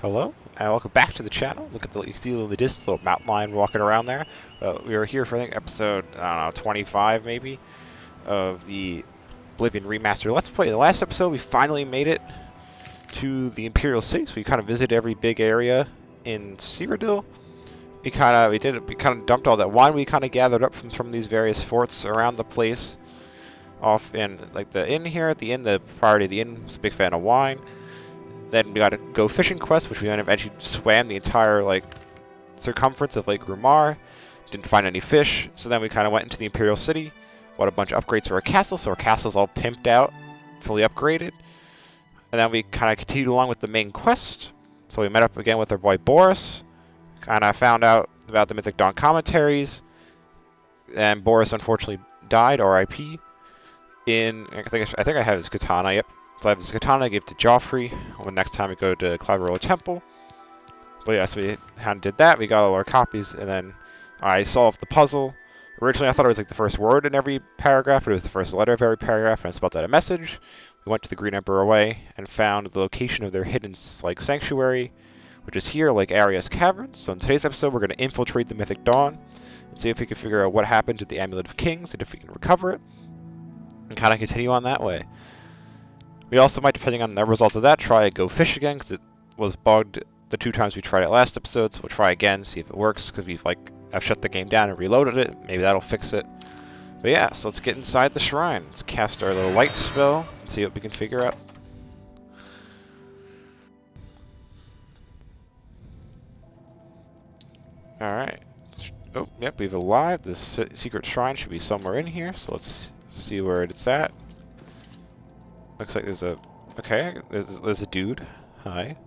Hello, and welcome back to the channel. Look at you see in the distance, little mountain lion walking around there. We were here for, I think, episode, I don't know, 25 maybe, of the Oblivion Remastered Let's Play. In the last episode, we finally made it to the Imperial City, so we kind of visited every big area in Cyrodiil. We kind of dumped all that wine we kind of gathered up from these various forts around the place. Off in, like, the inn here, at the inn, the proprietor of the inn was a big fan of wine. Then we got a go fishing quest, which we eventually swam the entire circumference of Lake Rumar. Didn't find any fish, so then we kind of went into the Imperial City, bought a bunch of upgrades for our castle, so our castle's all pimped out, fully upgraded. And then we kind of continued along with the main quest. So we met up again with our boy Boris, kind of found out about the Mythic Dawn commentaries, and Boris unfortunately died, R.I.P. I think I have his katana. Yep. So I have his katana I gave to Joffrey when next time we go to Cloudroll Temple. But yeah, so we kind of did that. We got all our copies, and then I solved the puzzle. Originally, I thought it was like the first word in every paragraph, but it was the first letter of every paragraph, and I spelled out a message. We went to the Green Emperor Way and found the location of their hidden sanctuary, which is here, like Aria's Caverns. So in today's episode, we're going to infiltrate the Mythic Dawn and see if we can figure out what happened to the Amulet of Kings and if we can recover it, and kind of continue on that way. We also might, depending on the results of that, try Go Fish again, because it was bugged the 2 times we tried it last episode, so we'll try again, see if it works, because I've shut the game down and reloaded it. Maybe that'll fix it. But yeah, so let's get inside the shrine. Let's cast our little light spell and see what we can figure out. Alright. Oh, yep, we've arrived. This secret shrine should be somewhere in here, so let's see where it's at. Looks like there's a... Okay, there's a dude. Hi.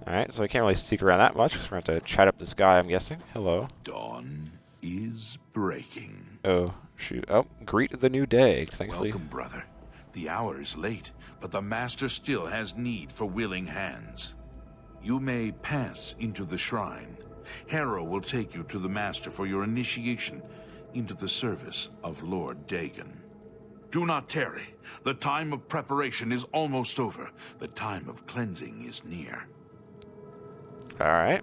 Alright, so I can't really sneak around that much, because we're going to have to chat up this guy, I'm guessing. Hello. Dawn is breaking. Oh, shoot. Oh, greet the new day, thankfully. Welcome, brother. The hour is late, but the Master still has need for willing hands. You may pass into the shrine. Harrow will take you to the Master for your initiation into the service of Lord Dagon. Do not tarry. The time of preparation is almost over. The time of cleansing is near. Alright.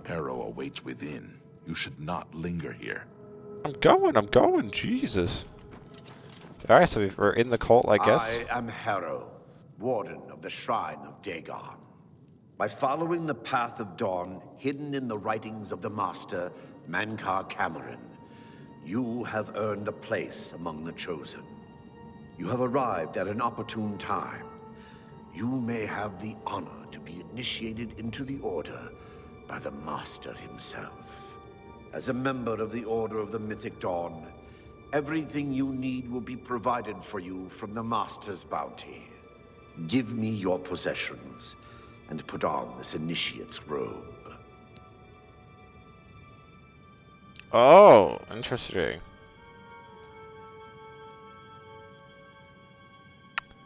Harrow awaits within. You should not linger here. I'm going, Jesus. Alright, so we're in the cult, I guess. I am Harrow, warden of the Shrine of Dagon. By following the path of dawn hidden in the writings of the Master, Mankar Cameron, you have earned a place among the chosen. You have arrived at an opportune time. You may have the honor to be initiated into the Order by the Master himself. As a member of the Order of the Mythic Dawn, everything you need will be provided for you from the Master's bounty. Give me your possessions and put on this initiate's robe. Oh, interesting.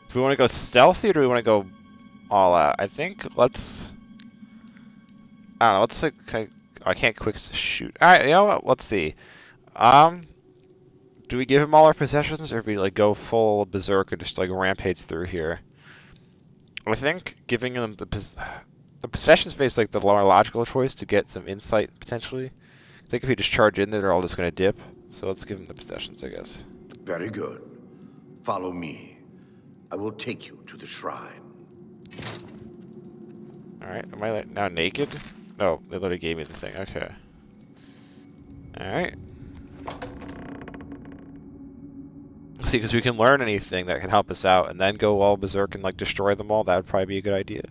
Do we want to go stealthy or do we want to go all out? I think let's... I don't know, let's like... I can't quick shoot. Alright, you know what? Let's see. Do we give him all our possessions or do we like go full berserk and just like rampage through here? I think giving them the possessions space like the more logical choice to get some insight potentially. I think if we just charge in there, they're all just going to dip. So let's give them the possessions, I guess. Very good. Follow me. I will take you to the shrine. Alright, am I now naked? No, they literally gave me the thing. Okay. Alright. See, because we can learn anything that can help us out and then go all berserk and like destroy them all. That would probably be a good idea.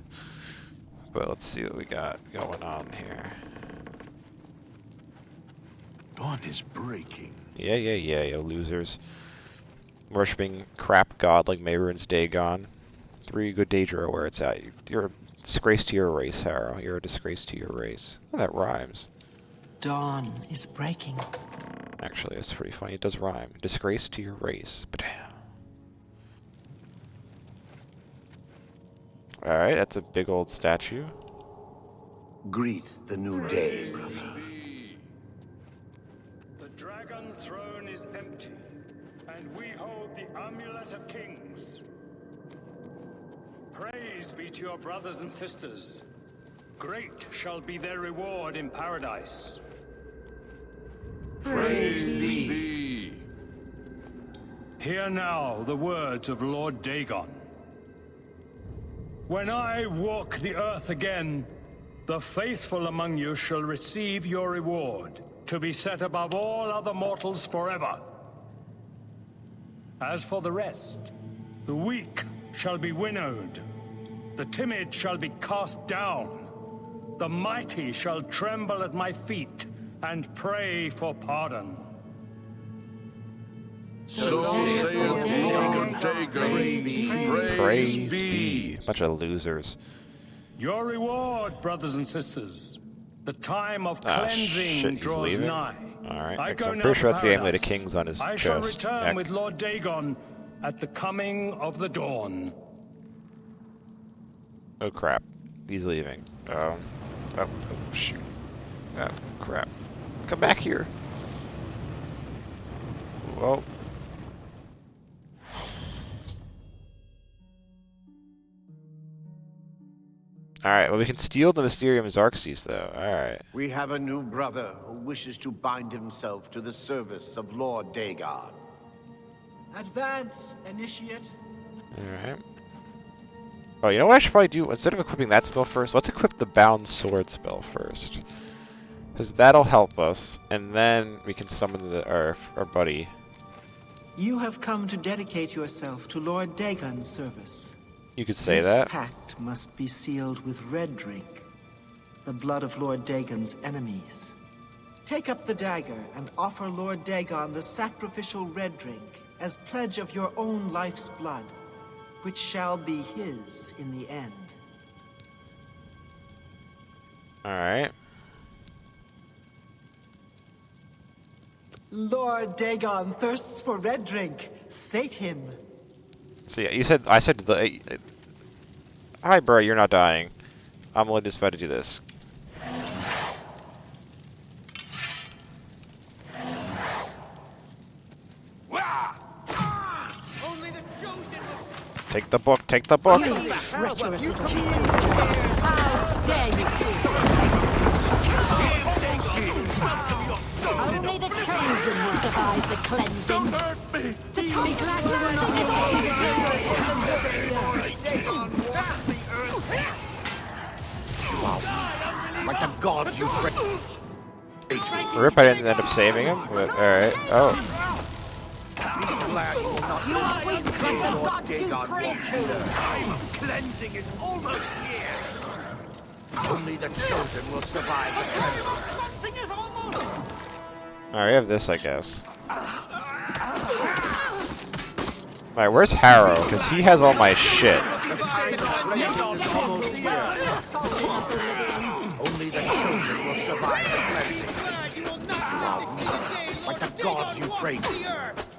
But let's see what we got going on here. Dawn is breaking. Yeah, you losers. Worshipping crap god like Mehrunes Dagon. 3 good Daedra where it's at. You're a disgrace to your race, Harrow. You're a disgrace to your race. Oh, that rhymes. Dawn is breaking. Actually, it's pretty funny. It does rhyme. Disgrace to your race. Ba-damn. Alright, that's a big old statue. Greet the new day, brother. The dragon throne is empty, and we hold the Amulet of Kings. Praise be to your brothers and sisters. Great shall be their reward in paradise. Praise be. Hear now the words of Lord Dagon. When I walk the earth again, the faithful among you shall receive your reward, to be set above all other mortals forever. As for the rest, the weak shall be winnowed, the timid shall be cast down, the mighty shall tremble at my feet and pray for pardon. So saith Lord Dagon. Praise be. Bunch of losers. Your reward, brothers and sisters. The time of Ah, cleansing shit, he's draws leaving? nigh. Alright, I go I'm now pretty to sure that's the amulet of paradise. kings on his I chest. shall return Heck. with Lord Dagon at the coming of the dawn. Oh crap. He's leaving. Oh, shoot. Oh crap. Come back here. Whoa. Alright, well we can steal the Mysterium Xarxes though. Alright. We have a new brother who wishes to bind himself to the service of Lord Dagon. Advance, initiate. Alright. Oh, you know what I should probably do? Instead of equipping that spell first, let's equip the Bound Sword spell first. Because that'll help us, and then we can summon our buddy. You have come to dedicate yourself to Lord Dagon's service. You could say This that. pact must be sealed with red drink, the blood of Lord Dagon's enemies. Take up the dagger and offer Lord Dagon the sacrificial red drink as pledge of your own life's blood, which shall be his in the end. Alright. Lord Dagon thirsts for red drink. Sate him. So yeah, I said to the... Hi, bro, you're not dying. I'm only just about to do this. Take the book, take the book! Treacherous little dare you! Only the chosen will survive the cleansing. Be glad dancing is Like the gods you pray. Rip, I didn't end up saving him, but alright. Oh. Glad you will not you are weak like the gods you Dagon pray walks to. in there. Time of cleansing is almost here. Only the chosen will survive the cleansing. Alright, we have this, I guess. Alright, where's Harrow? Because he has all my shit. Only the chosen will survive the cleansing. Like the gods you pray to.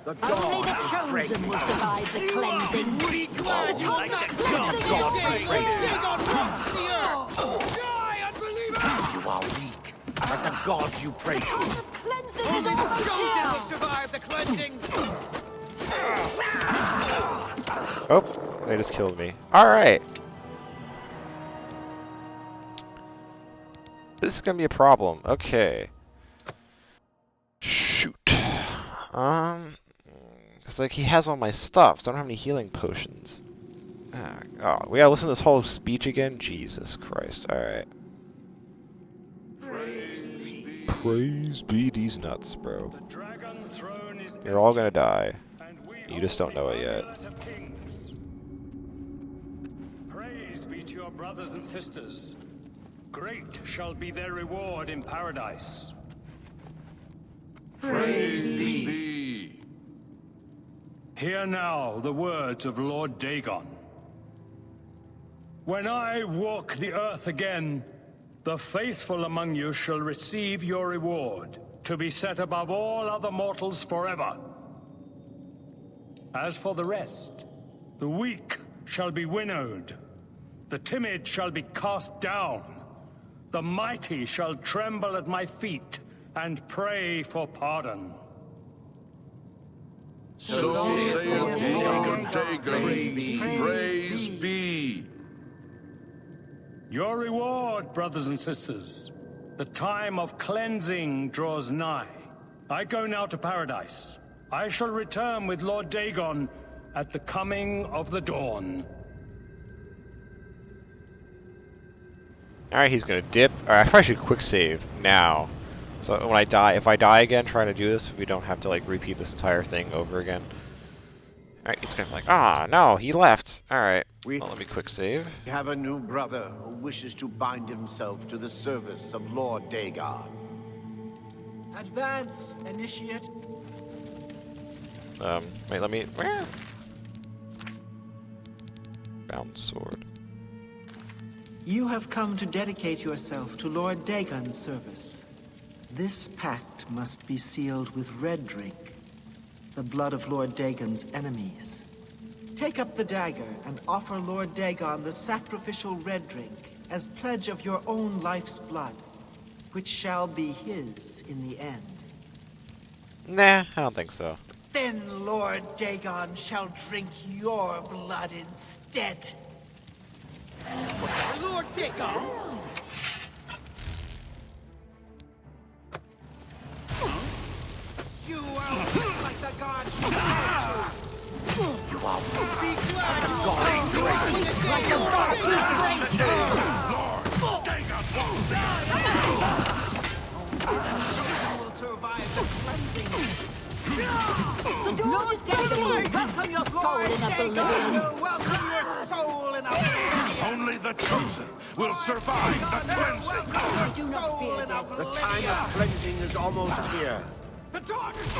The Only the gods you pray chosen to. will survive the cleansing. The time of cleansing God you pray to. You are weak. Like the gods you pray to. cleansing is almost here. Survive the cleansing! Oh, they just killed me. Alright. This is gonna be a problem. Okay. Shoot. It's like he has all my stuff, so I don't have any healing potions. Oh, we gotta listen to this whole speech again? Jesus Christ. Alright. Praise be these nuts, bro. The dragon throne is You're all gonna die. and we You just don't know it yet. amulet of kings. Praise be to your brothers and sisters. Great shall be their reward in paradise. Praise be. Hear now the words of Lord Dagon. When I walk the earth again, the faithful among you shall receive your reward, to be set above all other mortals forever. As for the rest, the weak shall be winnowed, the timid shall be cast down, the mighty shall tremble at my feet and pray for pardon. So saith Lord Dagon. Praise be. Your reward, brothers and sisters. The time of cleansing draws nigh. I go now to paradise. I shall return with Lord Dagon at the coming of the dawn. Alright, he's gonna dip. Alright, I probably should quick save now. So when I die, if I die again trying to do this, we don't have to like repeat this entire thing over again. Alright, it's gonna be like, ah, no, he left. Alright, well, let me quick save. We have a new brother who wishes to bind himself to the service of Lord Dagon. Advance, initiate. Wait, let me... Where? Bound sword. You have come to dedicate yourself to Lord Dagon's service. This pact must be sealed with red drink, the blood of Lord Dagon's enemies. Take up the dagger and offer Lord Dagon the sacrificial red drink as pledge of your own life's blood, which shall be his in the end. Nah, I don't think so. Then Lord Dagon shall drink your blood instead. Lord Dagon! You are weak like the gods you You are weak. Be glad you are weak like the gods you Lord Dagon will survive the cleansing. The Lord Dagon will welcome your soul in Oblivion. Welcome your soul in Oblivion. Only the chosen will survive the cleansing. I do not fear death. The time of cleansing is almost here. The dawn is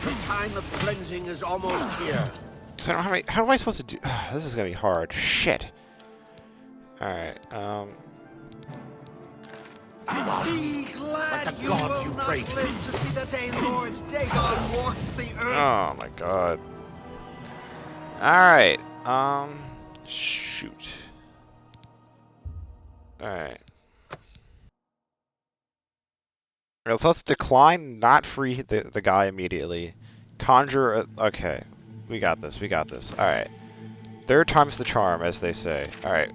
The time of cleansing is almost here. So I don't have how am I supposed to do... this is gonna be hard. Shit. Alright, Be glad Like the you gods will you not pray live to. to see the day Lord Dagon walks the earth. oh my god. Alright, shoot. Alright. So let's decline, not free the guy immediately. Conjure, okay. We got this, Alright. Third time's the charm, as they say. Alright.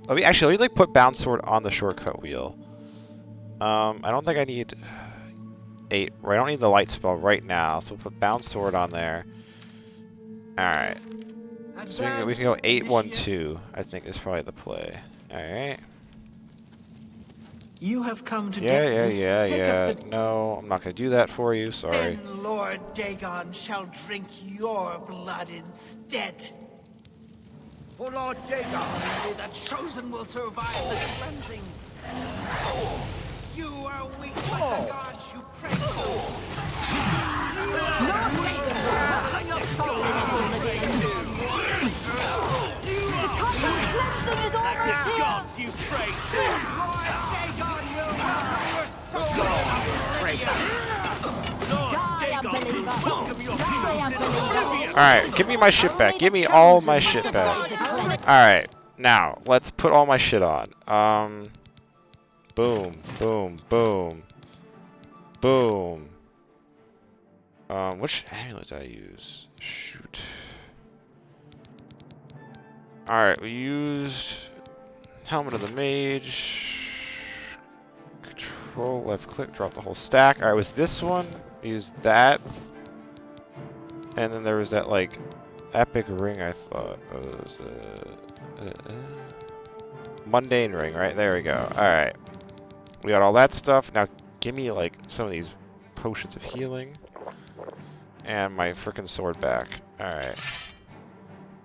Let me like put bound sword on the shortcut wheel. I don't think I need 8. I don't need the light spell right now, so we'll put bound sword on there. Alright. So we can go 8-1-2, I think is probably the play. Alright. You have come to Yeah. No, I'm not gonna do that for you, sorry. Then Lord Dagon shall drink your blood instead. For Lord Dagon. Only the chosen will survive the cleansing. You are weak like the gods you pray to. Lord Dagon will welcome your soul in Oblivion. The time of cleansing is almost here. Gods you pray to. Lord Dagon, you welcome your soul Die, unbeliever. Die, unbeliever. Alright, give me my shit back. Give me all my shit back. Alright, now, let's put all my shit on. Boom, boom, boom. Boom. Which amulet did I use? Shoot. Alright, we used Helmet of the Mage. Control left click, drop the whole stack. Alright, was this one? We used that. And then there was that, like, epic ring I thought. It was mundane ring, right? There we go. Alright. We got all that stuff. Now, give me, like, some of these potions of healing. And my frickin' sword back. Alright.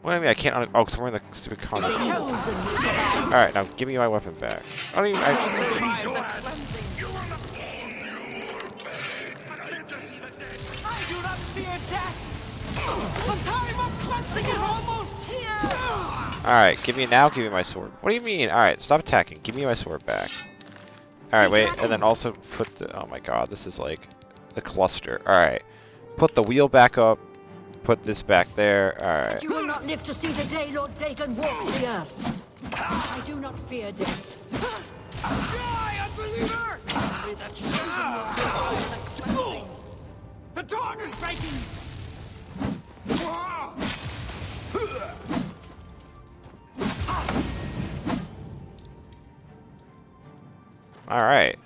What do you mean I can't oh, because I'm wearing the stupid condoms. Alright, now give me my weapon back. I don't even... I do not fear death. The time of cleansing is almost here. Alright, give me my sword. What do you mean? Alright, stop attacking. Give me my sword back. Alright, wait, and then also put the... Oh my god, this is like the cluster. Alright. Put the wheel back up. Put this back there. Alright. You will not live to see the day Lord Dagon walks the earth. I do not fear death. Die, unbeliever! Only the chosen will survive the cleansing. The dawn is breaking. Alright.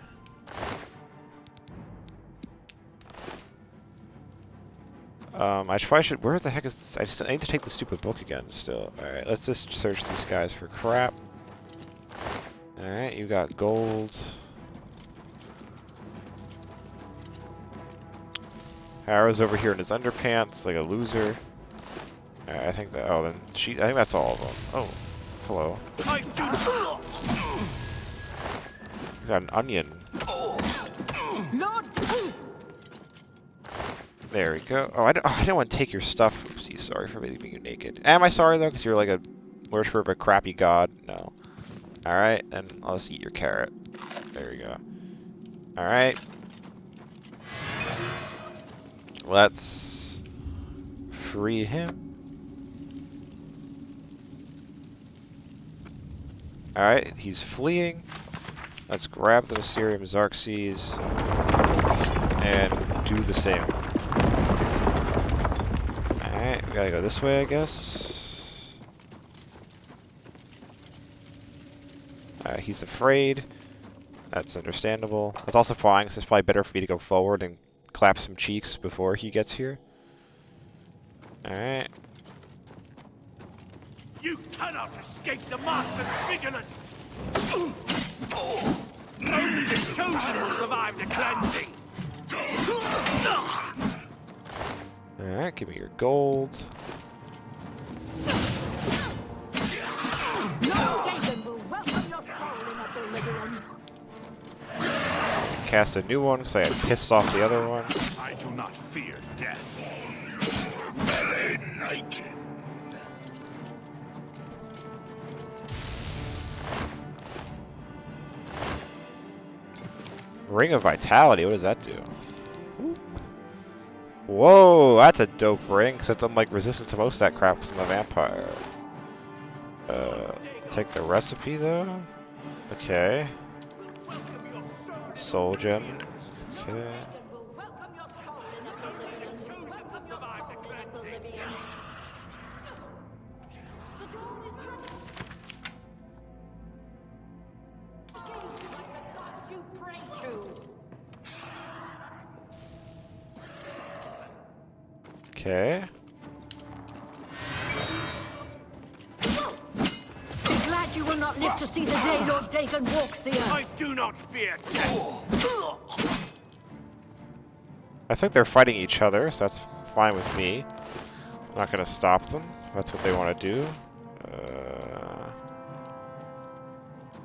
I probably should. Where the heck is this? I need to take the stupid book again still. Alright, let's just search these guys for crap. Alright, you got gold. Harrow's over here in his underpants like a loser. Alright, I think that. Oh, then I think that's all of them. Oh, hello. He's got an onion. There we go. Oh, I didn't want to take your stuff. Oopsie, sorry for leaving you naked. Am I sorry though? Because you're like a worshiper of a crappy god? No. Alright, then I'll just eat your carrot. There we go. Alright. Let's free him. Alright, he's fleeing. Let's grab the Mysterium Xarxes and do the same. Alright, we gotta go this way, I guess. He's afraid. That's understandable. That's also fine, because it's probably better for me to go forward and clap some cheeks before he gets here. Alright. You cannot escape the Master's vigilance! Only the chosen will survive the cleansing! Alright, give me your gold. Cast a new one because I had pissed off the other one. I do not fear death. Night. Ring of Vitality, what does that do? Ooh. Whoa, that's a dope ring, since I'm like resistant to most of that crap because I'm a vampire. Take the recipe though? Okay. Soul gem. Okay. Okay. Be glad you will not live to see the day Lord Dagon walks the earth. I do not fear death. I think they're fighting each other, so that's fine with me. I'm not gonna stop them. That's what they want to do.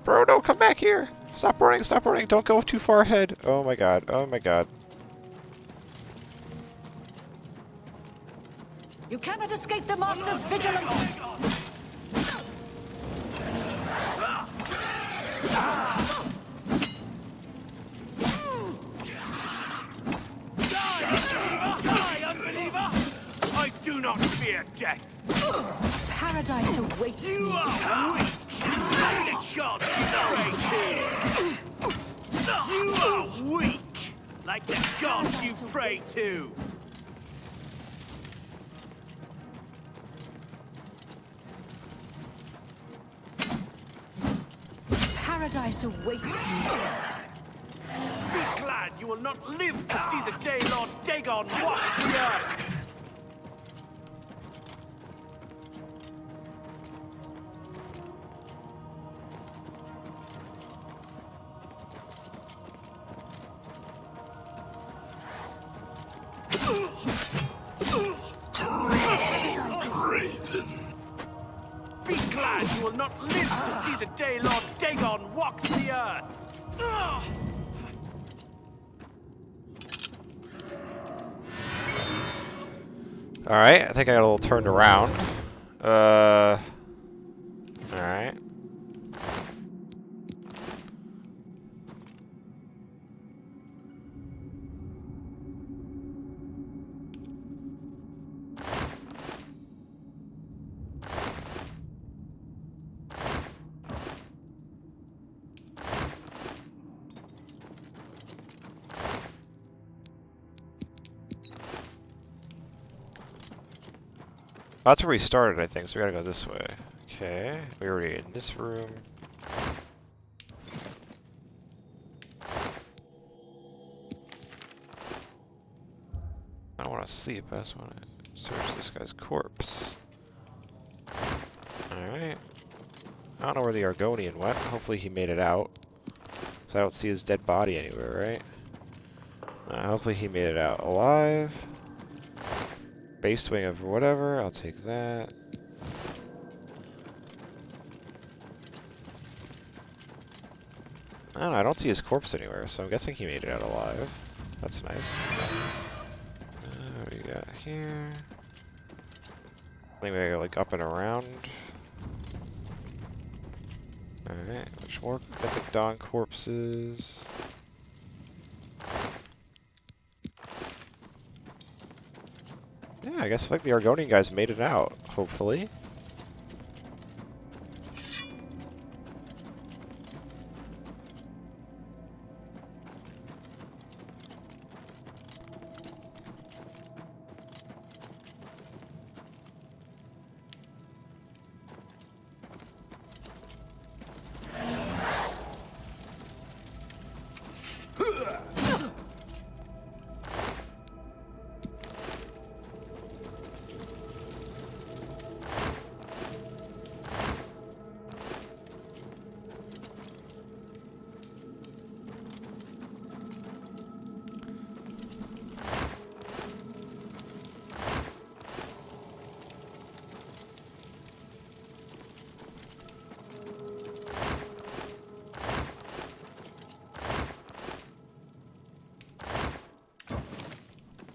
Bro, don't come back here! Stop running, stop running! Don't go too far ahead! Oh my god, oh my god. You cannot escape the Master's vigilance! Die, unbeliever! I do not fear death. Paradise awaits You me. are weak. Like the gods you pray to. You are weak. Like the gods you pray to. Paradise awaits me. Be glad you will not live to see the day Lord Dagon walks the earth. Be glad you will not live to see the day Lord Dagon walks the earth. Alright, I think I got a little turned around. Alright. That's where we started, I think, so we gotta go this way. Okay, we're already in this room. want to sleep. I just want to search this guy's corpse. Alright. I don't know where the Argonian went. Hopefully he made it out. So I don't see his dead body anywhere, right? Hopefully he made it out alive. Base wing of whatever. I'll take that. I don't know. I don't see his corpse anywhere, so I'm guessing he made it out alive. That's nice. What do we got here? I think we go like up and around. Alright, much more Mythic Dawn corpses. Yeah, I guess like the Argonian guys made it out, hopefully.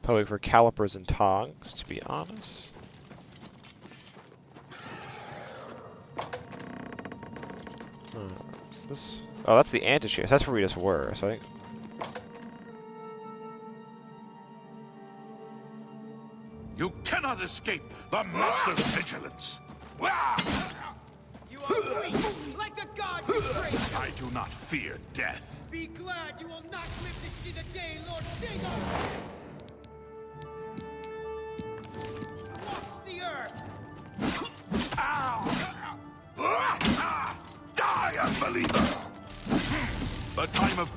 Probably for calipers and tongs, to be honest. What's this? Oh, that's the antechambers. That's where we just were, so I think... You cannot escape the Master's vigilance! You are weak, like the gods you praise. I do not fear death. Be glad you will not live to see the day Lord Dagon walks the earth. Die, unbeliever! The time of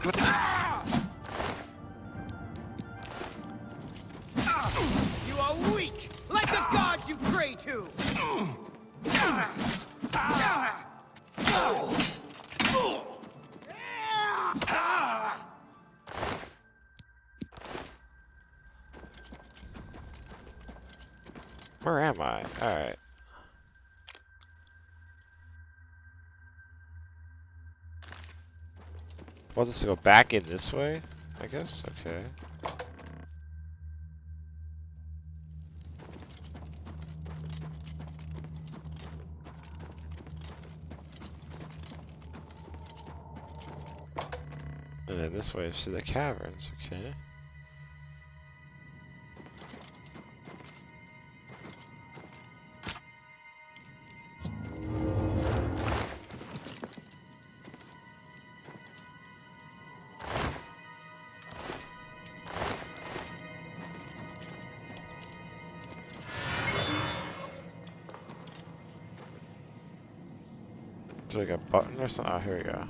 You are weak, like the gods you pray to. Where am I? Alright. Well, just to go back in this way, I guess? Okay. And then this way is to the caverns, okay. Is there like a button or something? Oh, here we go.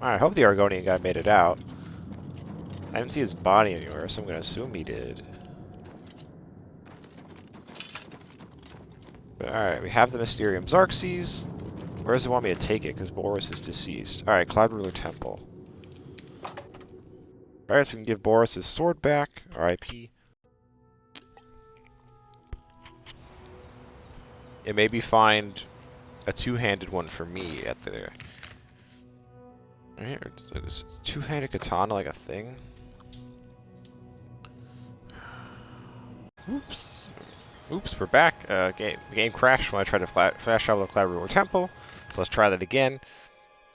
Alright, I hope the Argonian guy made it out. I didn't see his body anywhere, so I'm gonna assume he did. But alright, we have the Mysterium Xarxes. Where does it want me to take it? Because Boris is deceased. Alright, Cloud Ruler Temple. Alright, so we can give Boris his sword back. R.I.P. And maybe find a two-handed one for me at the... Alright, is two-handed katana like a thing? Oops. Oops, we're back. Game crashed when I tried to flash travel to Cloud Ruler Temple. So let's try that again.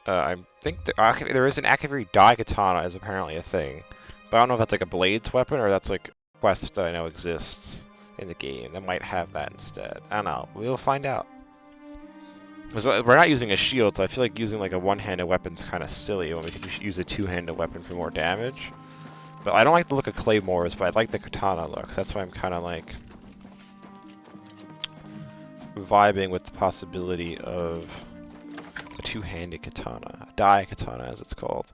I think there is an Akaviri Dai Katana is apparently a thing. But I don't know if that's like a blades weapon or that's like a quest that I know exists in the game. That might have that instead. I don't know. We'll find out. Because we're not using a shield, so I feel like using like a one-handed weapon's kind of silly when we could use a two-handed weapon for more damage. But I don't like the look of claymores, but I like the katana look. That's why I'm kind of like vibing with the possibility of a two-handed katana, a dai katana as it's called.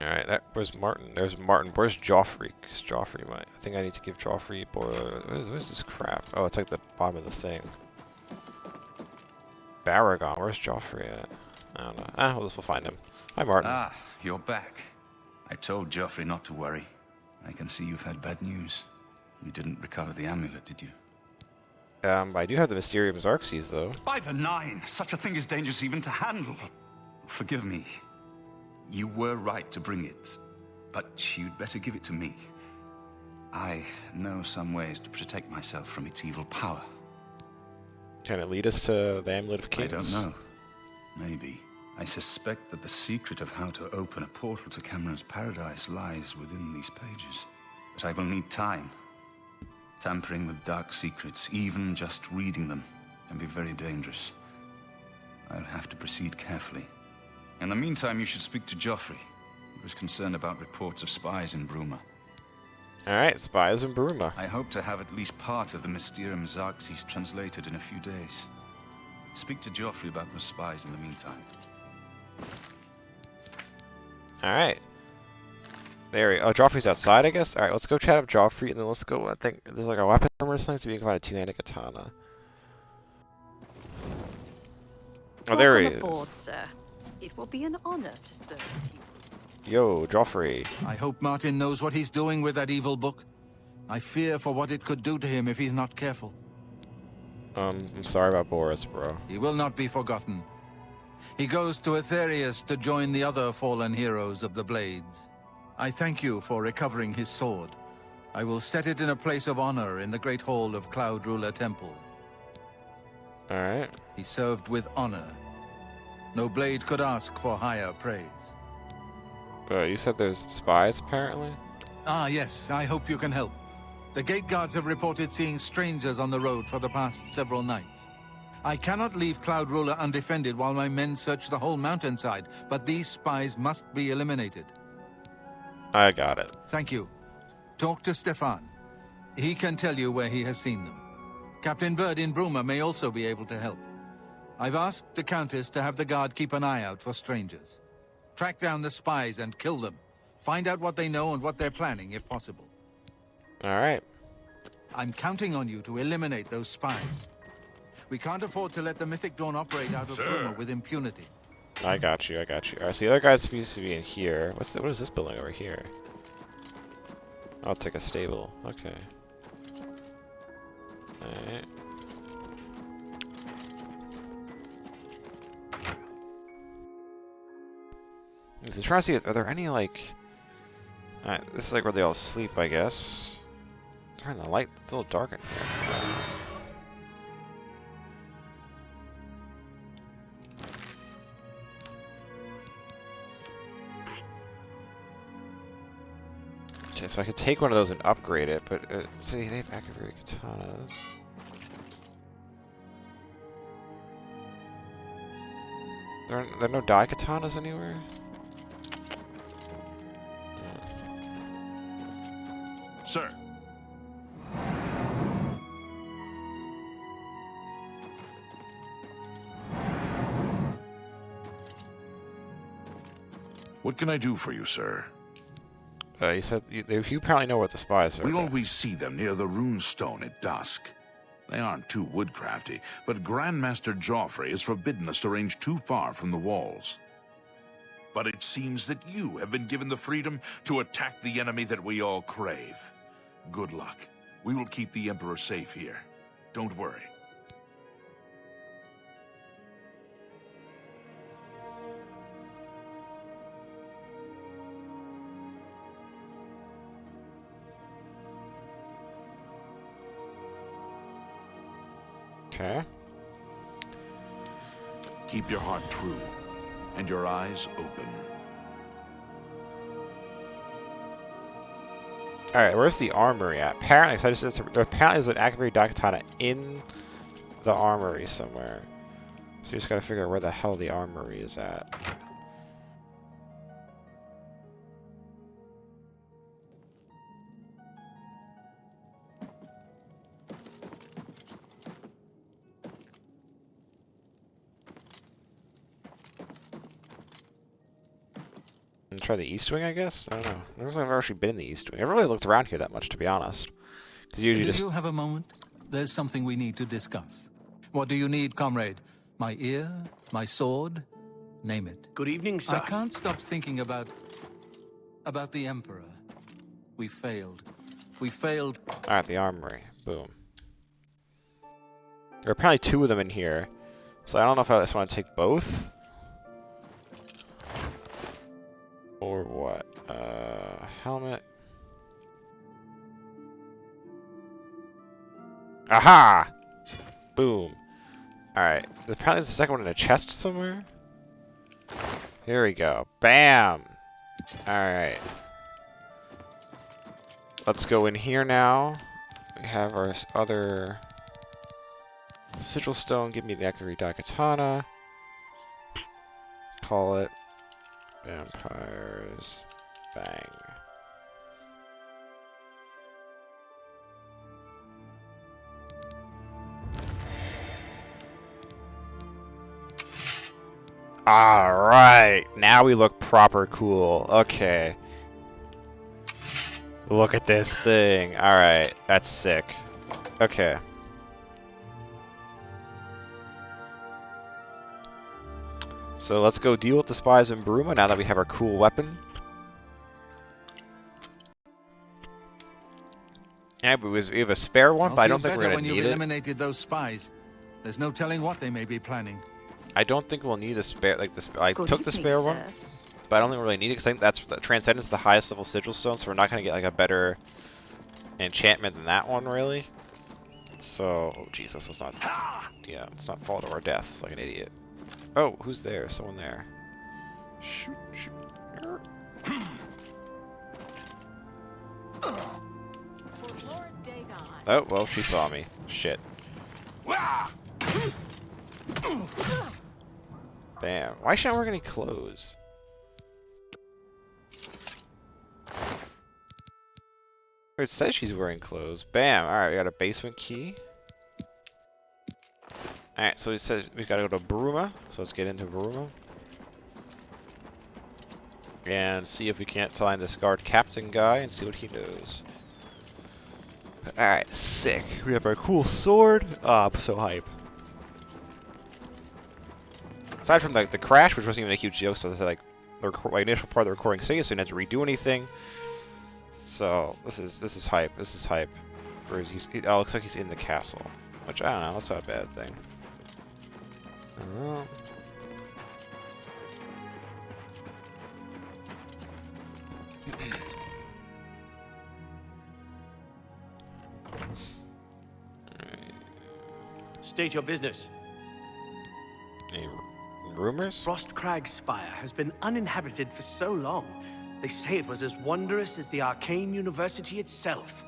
Alright, where's Martin? There's Martin. Where's Joffrey? 'Cause Joffrey might. I think I need to give Joffrey. Where's this crap? Oh, it's like the bottom of the thing. Baragon. Where's Joffrey at? I don't know. We'll find him. Hi, Martin. Ah, you're back. I told Joffrey not to worry. I can see you've had bad news. You didn't recover the amulet, did you? I do have the Mysterium Xarxes, though. By the Nine! Such a thing is dangerous even to handle. Forgive me. You were right to bring it, but you'd better give it to me. I know some ways to protect myself from its evil power. Can it lead us to the Amulet of Kings? I don't know. Maybe. I suspect that the secret of how to open a portal to Cameron's paradise lies within these pages. But I will need time. Tampering with dark secrets, even just reading them, can be very dangerous. I'll have to proceed carefully. In the meantime, you should speak to Joffrey. He was concerned about reports of spies in Bruma. Alright, spies in Bruma. I hope to have at least part of the Mysterium Xarxes translated in a few days. Speak to Joffrey about those spies in the meantime. Alright. There we go. Oh, Joffrey's outside, I guess? Alright, let's go chat up Joffrey, and then let's go, I think, there's like a weapon room or something, so we can find a two-handed katana. Oh, there he Welcome is. aboard, sir. It will be an honor to serve you. Yo, Joffrey. I hope Martin knows what he's doing with that evil book. I fear for what it could do to him if he's not careful. I'm sorry about Boris, bro. He will not be forgotten. He goes to Aetherius to join the other fallen heroes of the Blades. I thank you for recovering his sword. I will set it in a place of honor in the Great Hall of Cloud Ruler Temple. Alright. He served with honor. No blade could ask for higher praise. You said there's spies, apparently? Ah, yes, I hope you can help. The gate guards have reported seeing strangers on the road for the past several nights. I cannot leave Cloud Ruler undefended while my men search the whole mountainside, but these spies must be eliminated. I got it. Thank you. Talk to Stefan. He can tell you where he has seen them. Captain Bird in Bruma may also be able to help. I've asked the Countess to have the guard keep an eye out for strangers. Track down the spies and kill them. Find out what they know and what they're planning, if possible. Alright. I'm counting on you to eliminate those spies. We can't afford to let the Mythic Dawn operate out of Bruma with impunity. I got you, I got you. Alright, so the other guy's supposed to be in here. What is this building over here? I'll take a stable. Okay. Alright. I'm trying to see, are there any, like... Alright, this is like where they all sleep, I guess. Turn the light, it's a little dark in here. Okay, so I could take one of those and upgrade it, but see, they have activated katanas. There are no dai katanas anywhere? Sir. What can I do for you, sir? You said you apparently know what the spies are. We always see them near the rune stone at dusk. They aren't too woodcrafty, but Grandmaster Joffrey has forbidden us to range too far from the walls. But it seems that you have been given the freedom to attack the enemy that we all crave. Good luck. We will keep the Emperor safe here. Don't worry. Okay. Keep your heart true and your eyes open. Alright, where's the armory at? Apparently, there's an activated dai katana in the armory somewhere. So you just gotta figure out where the hell the armory is at. try the East Wing, I guess? I don't know. I don't know if I've actually been in the East Wing. I haven't really looked around here that much, to be honest. Because usually Do just... you have a moment? There's something we need to discuss. What do you need, comrade? My ear? My sword? Name it. Good evening, sir. I can't stop thinking about the Emperor. We failed. We failed. Alright, the armory. Boom. There are apparently 2 of them in here. So I don't know if I just want to take both. Or what? Helmet. Aha! Boom. Alright. Apparently there's a second one in a chest somewhere. Here we go. Bam! Alright. Let's go in here now. We have our other sigil stone. Give me the Akari Daikatana. Call it Vampires. Bang. Alright, now we look proper cool. Okay. Look at this thing. Alright, that's sick. Okay. So let's go deal with the spies in Bruma now that we have our cool weapon. Yeah, but we have a spare one, but I don't think we're gonna need it. When you've eliminated those spies, there's no telling what they may be planning. I don't think we'll need a spare, like the I Good took the evening, spare sir. one, but I don't think we really need it because I think that's Transcendence is the highest level sigil stone, so we're not gonna get like a better enchantment than that one really. So, oh Jesus, let's not, yeah, let's not fall to our deaths like an idiot. Oh, who's there? Someone there. Shoot, shoot. For Lord Dagon. Oh, well, she saw me. Shit. Bam. Why should I wear any clothes? It says she's wearing clothes. Bam. Alright, we got a basement key. Alright, so it says we gotta go to Bruma. So let's get into Bruma. And see if we can't find this guard captain guy and see what he knows. Alright, sick. We have our cool sword. Ah, I'm so hype. Aside from the crash, which wasn't even a huge deal, so I said, like the initial part of the recording saved, so you didn't have to redo anything. So this is hype. This is hype. Where is he? Oh, looks like he's in the castle, which I don't know. That's not a bad thing. State your business. Any rumors? Frostcrag's spire has been uninhabited for so long. They say it was as wondrous as the Arcane University itself.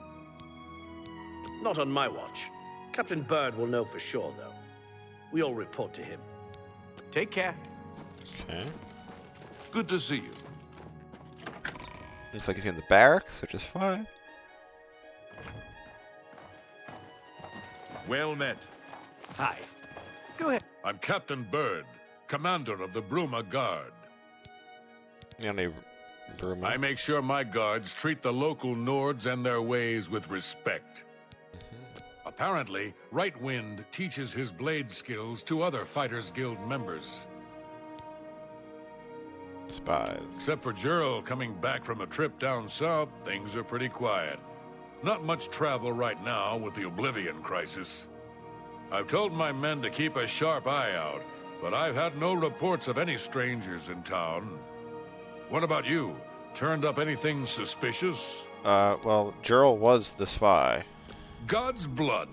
Not on my watch. Captain Bird will know for sure, though. We all report to him. Take care. Okay. Good to see you. Looks like he's in the barracks, which is fine. Well met. Hi. Go ahead. I'm Captain Bird, commander of the Bruma Guard. You know, Bruma. I make sure my guards treat the local Nords and their ways with respect. Apparently, Right Wind teaches his blade skills to other Fighters Guild members. Spies. Except for Gerald coming back from a trip down south, things are pretty quiet. Not much travel right now with the Oblivion crisis. I've told my men to keep a sharp eye out, but I've had no reports of any strangers in town. What about you? Turned up anything suspicious? Well, Gerald was the spy. God's blood.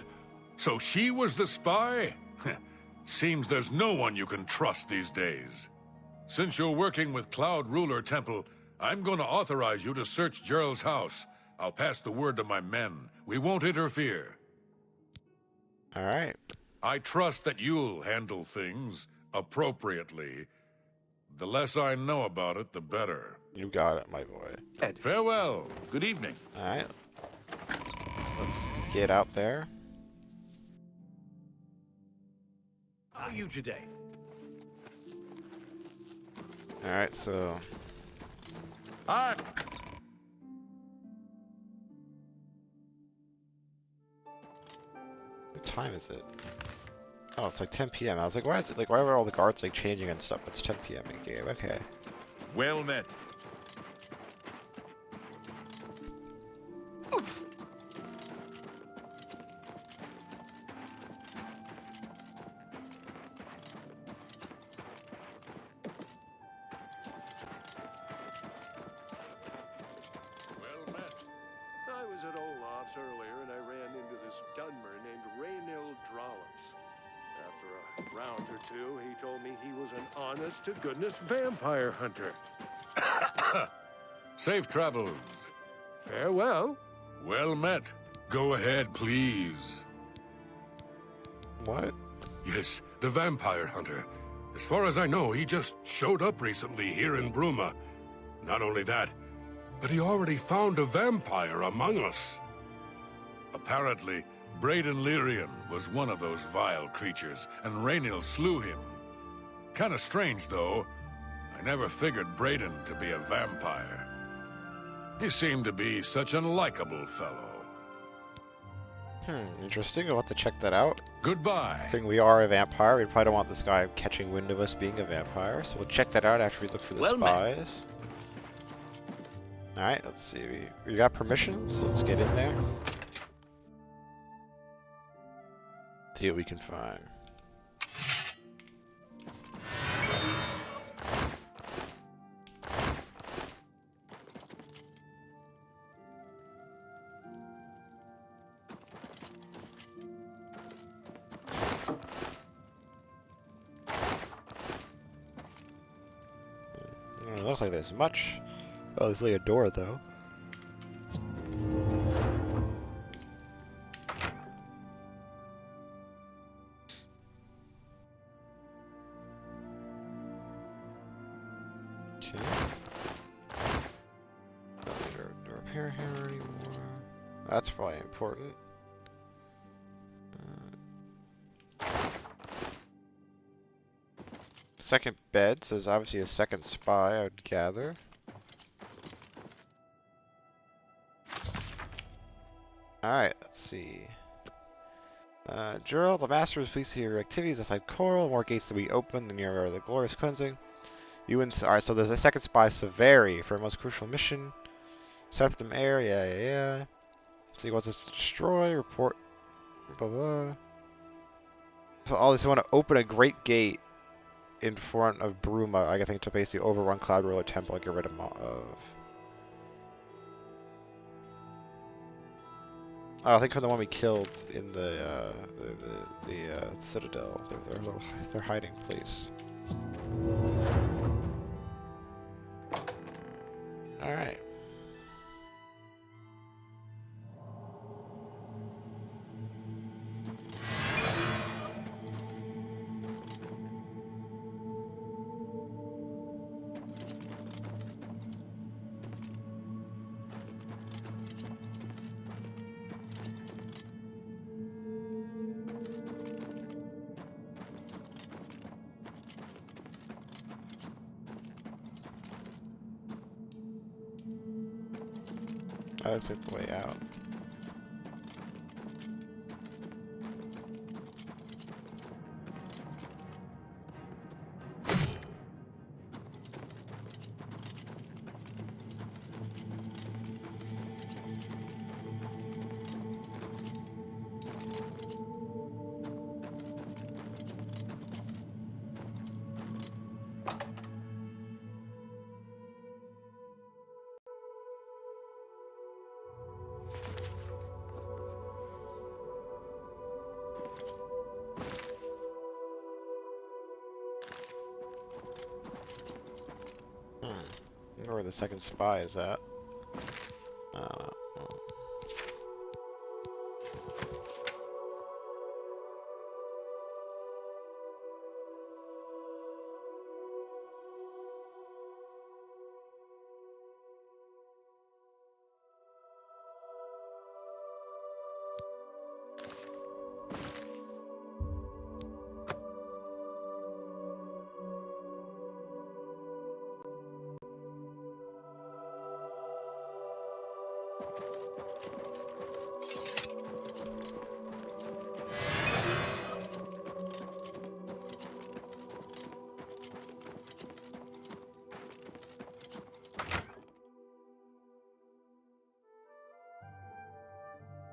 So she was the spy? Seems there's no one you can trust these days. Since you're working with Cloud Ruler Temple, I'm going to authorize you to search Gerald's house. I'll pass the word to my men. We won't interfere. Alright. I trust that you'll handle things appropriately. The less I know about it, the better. You got it, my boy. Farewell. Good evening. Alright. Let's get out there. How are you today? Alright, so I... What time is it? Oh, it's like 10 p.m. I was like, why is it like, why are all the guards like changing and stuff? It's 10 p.m. in game. Okay. Well met. Well met. I was at Olaf's earlier and I ran into this Dunmer named Raynil Drollops. After a round or two, he told me he was an honest-to-goodness vampire hunter. Safe travels. Farewell. Well met. Go ahead, please. What? Yes, the vampire hunter. As far as I know, he just showed up recently here in Bruma. Not only that, but he already found a vampire among us. Apparently, Braden Lyrian was one of those vile creatures, and Raynil slew him. Kinda strange, though. I never figured Braden to be a vampire. He seemed to be such an likable fellow. Interesting. I'll have to check that out. Goodbye. Seeing we are a vampire, we probably don't want this guy catching wind of us being a vampire, so we'll check that out after we look for the Well met. spies. Alright, let's see. We got permission, so let's get in there. See what we can find. Doesn't look like there's much. Oh, there's like a door though. Okay. Don't need a repair hammer anymore. That's probably important. Second bed, so there's obviously a second spy, I would gather. Alright, let's see. Jurel, the master is pleased to hear your activities outside Coral. More gates to be opened than near the glorious cleansing. Alright, so there's a second spy, Severi, for a most crucial mission. Septum Air, yeah. Let's see, what's this to destroy? Report. Blah blah. So all this, want to open a great gate in front of Bruma, I think, to basically overrun Cloud Ruler Temple and get rid of. Oh, I think from the one we killed in the Citadel, their hiding place. All right. That looks like the way out. I wonder where the second spy is at. I don't know.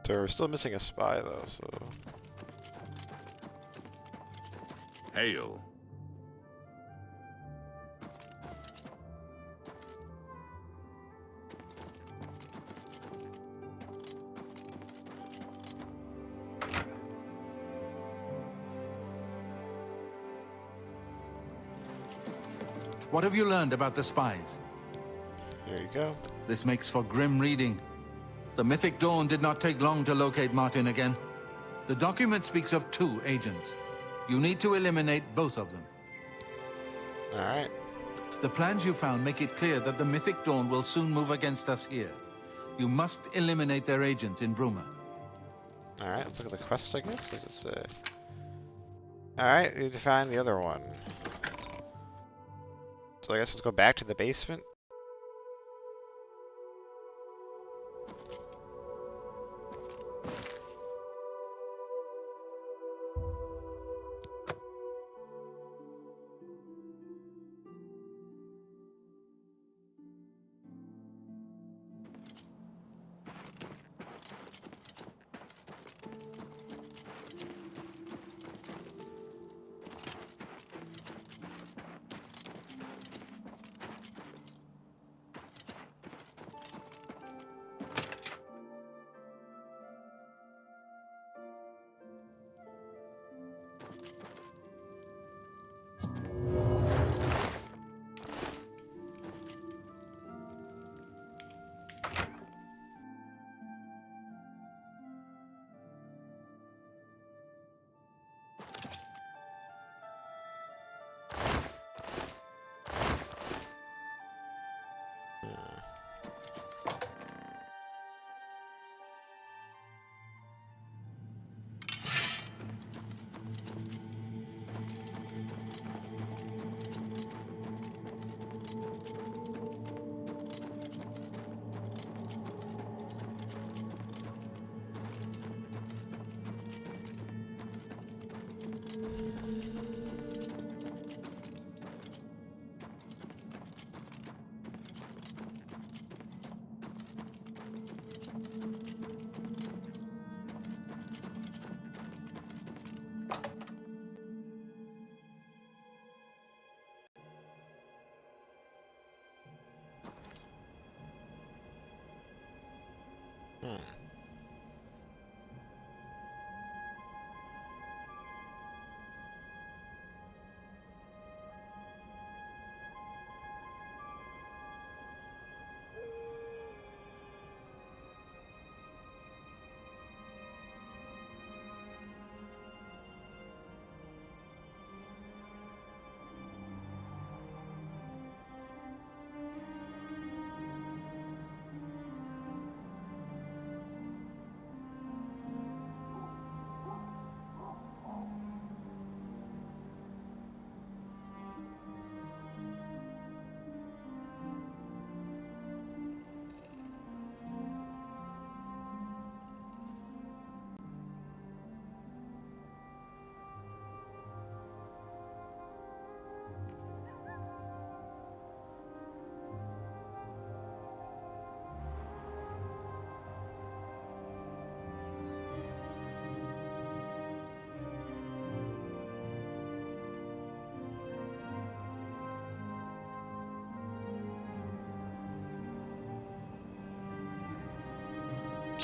So we're still missing a spy though, so... Hail. What have you learned about the spies? There you go. This makes for grim reading. The Mythic Dawn did not take long to locate Martin again. The document speaks of 2 agents. You need to eliminate both of them. Alright. The plans you found make it clear that the Mythic Dawn will soon move against us here. You must eliminate their agents in Bruma. Alright, let's look at the quest, I guess. What does it say? Alright, we need to find the other one. So I guess let's go back to the basement.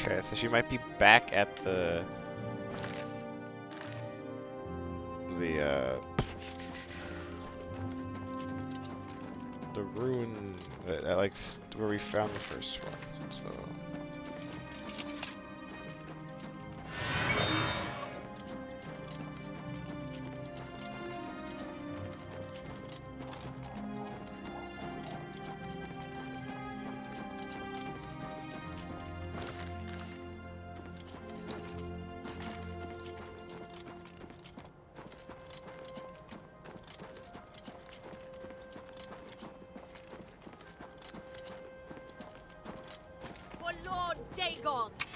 Okay, so she might be back at the ruin that like where we found the first one. So.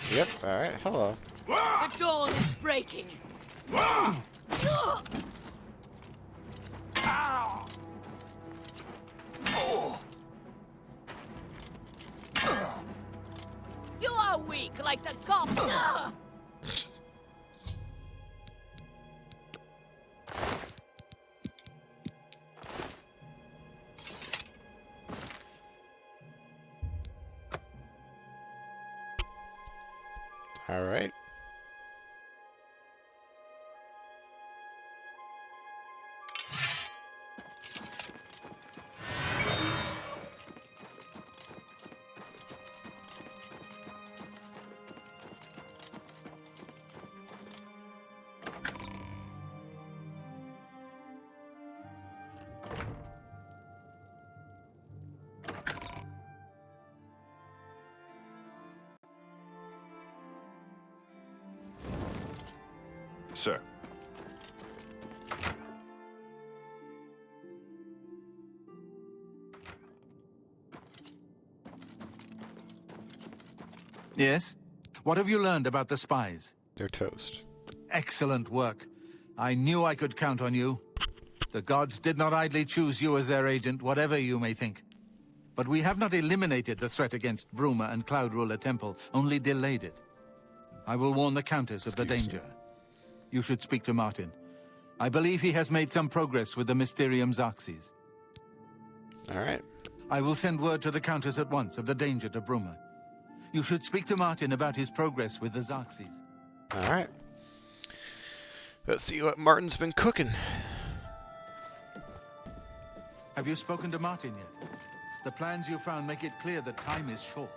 Yep, alright, hello. The dawn is breaking. You are weak like the goblin. All right. Sir. Yes? What have you learned about the spies? They're toast. Excellent work. I knew I could count on you. The gods did not idly choose you as their agent, whatever you may think. But we have not eliminated the threat against Bruma and Cloud Ruler Temple, only delayed it. I will warn the Countess of the danger. You should speak to Martin. I believe he has made some progress with the Mysterium Xarxes. All right. I will send word to the Countess at once of the danger to Bruma. You should speak to Martin about his progress with the Xarxes. All right. Let's see what Martin's been cooking. Have you spoken to Martin yet? The plans you found make it clear that time is short.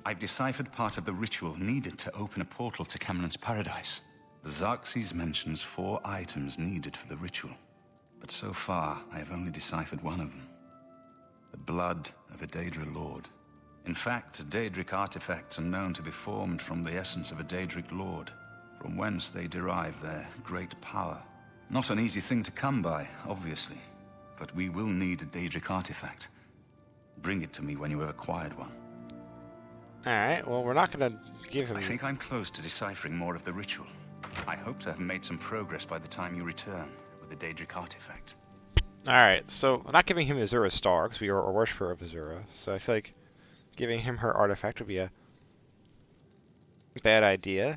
I've deciphered part of the ritual needed to open a portal to Cameron's paradise. The Xarxes mentions 4 items needed for the ritual, but so far I have only deciphered one of them. The blood of a Daedra lord. In fact, Daedric artifacts are known to be formed from the essence of a Daedric lord, from whence they derive their great power. Not an easy thing to come by, obviously, but we will need a Daedric artifact. Bring it to me when you have acquired one. Alright, well, we're not going to give him... I think I'm close to deciphering more of the ritual. I hope to have made some progress by the time you return with the Daedric artifact. Alright, so I'm not giving him Azura's star, because we are a worshiper of Azura, so I feel like giving him her artifact would be a bad idea.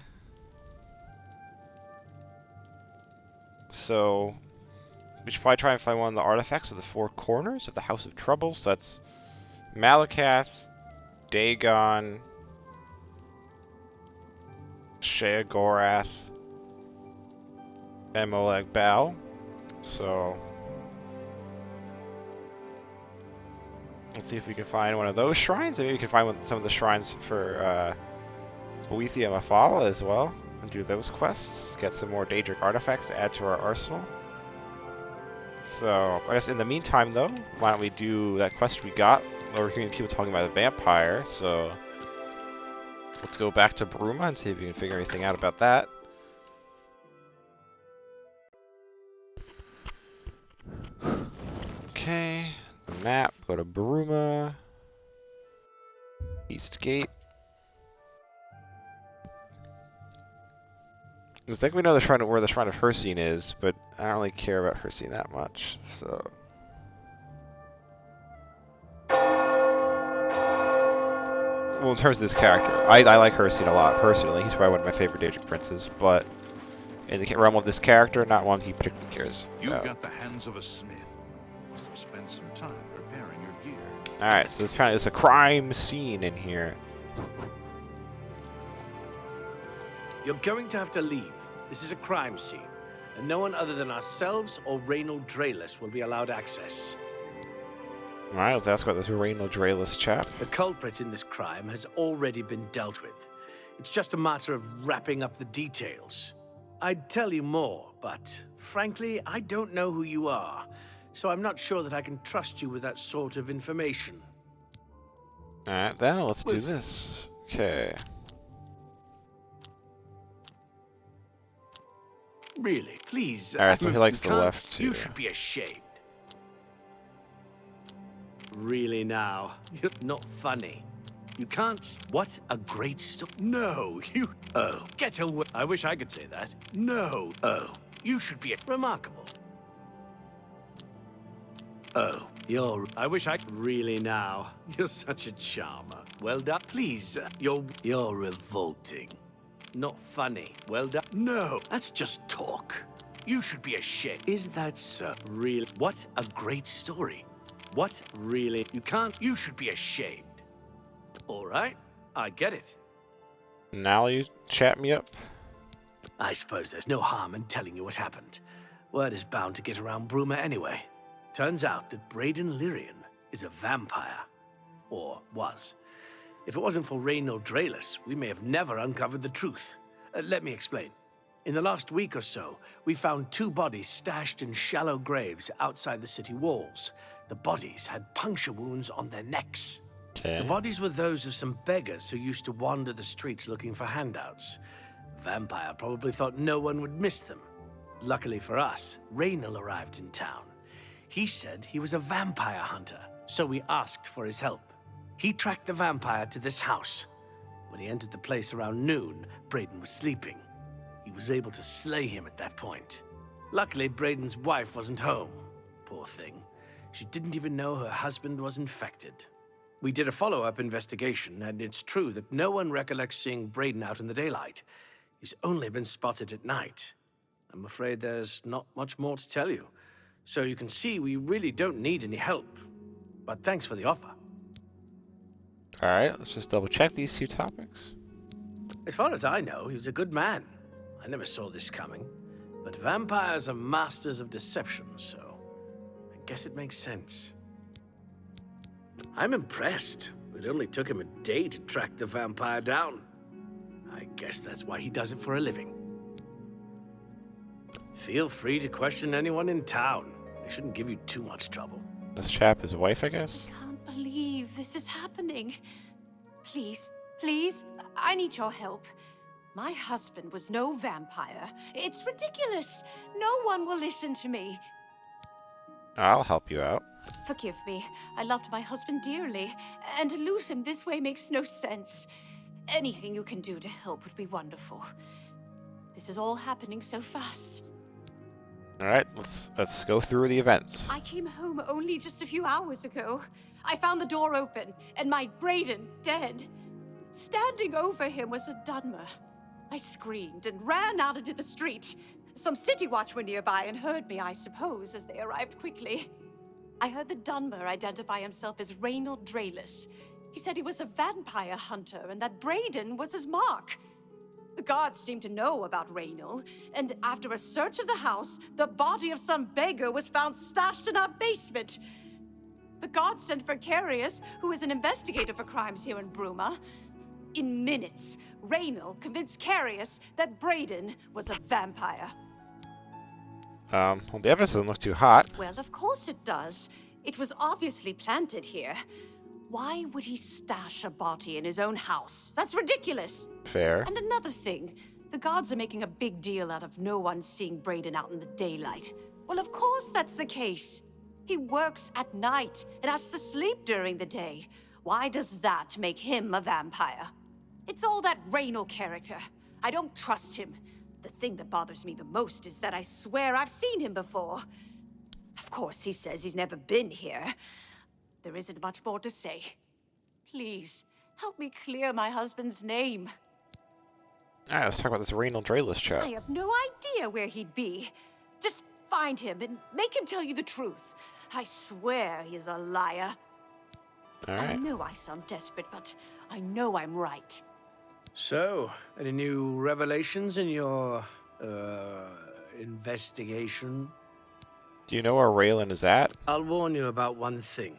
So, we should probably try and find one of the artifacts of the 4 corners of the House of Trouble, so that's Malakath, Dagon, Sheogorath, and Molag Bal. So let's see if we can find one of those shrines. Maybe we can find some of the shrines for Boethia Mafala as well, and do those quests. Get some more Daedric artifacts to add to our arsenal. So I guess in the meantime, though, why don't we do that quest we got? We're hearing people talking about a vampire, so let's go back to Bruma and see if we can figure anything out about that. Okay, the map, go to Bruma, East Gate. I think we know the shrine, where the Shrine of Hircine is, but I don't really care about Hircine that much, so... Well, in terms of this character, I like Hircine a lot, personally. He's probably one of my favorite Daedric princes, but in the realm of this character, not one he particularly cares You've about. got the hands of a smith. Must have spend some time repairing your gear. Alright, so there's a crime scene in here. You're going to have to leave. This is a crime scene, and no one other than ourselves or Reynold Draelus will be allowed access. Alright, let's ask about this Reynold Draelus chap. The culprit in this crime has already been dealt with. It's just a matter of wrapping up the details. I'd tell you more, but frankly, I don't know who you are, so I'm not sure that I can trust you with that sort of information. Alright, then let's do this. Okay. Really, please. Alright, so he likes you the can't- left too. You should be ashamed. Really now? You're not funny. You can't. What a great story. No, you. Oh, get away. I wish I could say that. No. Oh, you should be remarkable. Oh, you're. I wish I. Really now? You're such a charmer. Well done. Please, you're revolting. Not funny. Well done. No, that's just talk. You should be ashamed. Is that so? Real? What a great story. What? Really? You can't. You should be ashamed. All right, I get it. Now you chat me up? I suppose there's no harm in telling you what happened. Word is bound to get around Bruma anyway. Turns out that Braden Lyrian is a vampire. Or was. If it wasn't for Reynold Draelus, we may have never uncovered the truth. Let me explain. In the last week or so, we found 2 bodies stashed in shallow graves outside the city walls. The bodies had puncture wounds on their necks. Okay. The bodies were those of some beggars who used to wander the streets looking for handouts. Vampire probably thought no one would miss them. Luckily for us, Reynold arrived in town. He said he was a vampire hunter, so we asked for his help. He tracked the vampire to this house. When he entered the place around noon, Braden was sleeping. He was able to slay him at that point. Luckily, Braden's wife wasn't home. Poor thing. She didn't even know her husband was infected. We did a follow-up investigation, and it's true that no one recollects seeing Braden out in the daylight. He's only been spotted at night. I'm afraid there's not much more to tell you. So you can see we really don't need any help. But thanks for the offer. Alright, let's just double check these 2 topics. As far as I know, he was a good man. I never saw this coming. But vampires are masters of deception, so I guess it makes sense. I'm impressed. It only took him a day to track the vampire down. I guess that's why he does it for a living. Feel free to question anyone in town. They shouldn't give you too much trouble. This chap, his wife, I guess? Can't believe this is happening. Please, please, I need your help. My husband was no vampire. It's ridiculous. No one will listen to me. I'll help you out. Forgive me. I loved my husband dearly, and to lose him this way makes no sense. Anything you can do to help would be wonderful. This is all happening so fast. Alright, let's go through the events. I came home only just a few hours ago. I found the door open, and my Braden dead. Standing over him was a Dunmer. I screamed and ran out into the street. Some city watch were nearby and heard me, I suppose, as they arrived quickly. I heard the Dunmer identify himself as Reynold Draelus. He said he was a vampire hunter and that Braden was his mark. The guards seemed to know about Reynold, and after a search of the house, the body of some beggar was found stashed in our basement. The guards sent for Carius, who is an investigator for crimes here in Bruma. In minutes, Reynold convinced Carius that Braden was a vampire. Well, the evidence doesn't look too hot. Well, of course it does. It was obviously planted here. Why would he stash a body in his own house? That's ridiculous. Fair. And another thing, the guards are making a big deal out of no one seeing Braden out in the daylight. Well, of course that's the case. He works at night and has to sleep during the day. Why does that make him a vampire? It's all that Reynold character. I don't trust him. The thing that bothers me the most is that I swear I've seen him before. Of course, he says he's never been here. There isn't much more to say. Please, help me clear my husband's name. Alright, let's talk about this Reynold Draelus chap. I have no idea where he'd be. Just find him and make him tell you the truth. I swear he's a liar. I Alright. know I sound desperate, but I know I'm right. So, any new revelations in your, investigation? Do you know where Raylan is at? I'll warn you about one thing.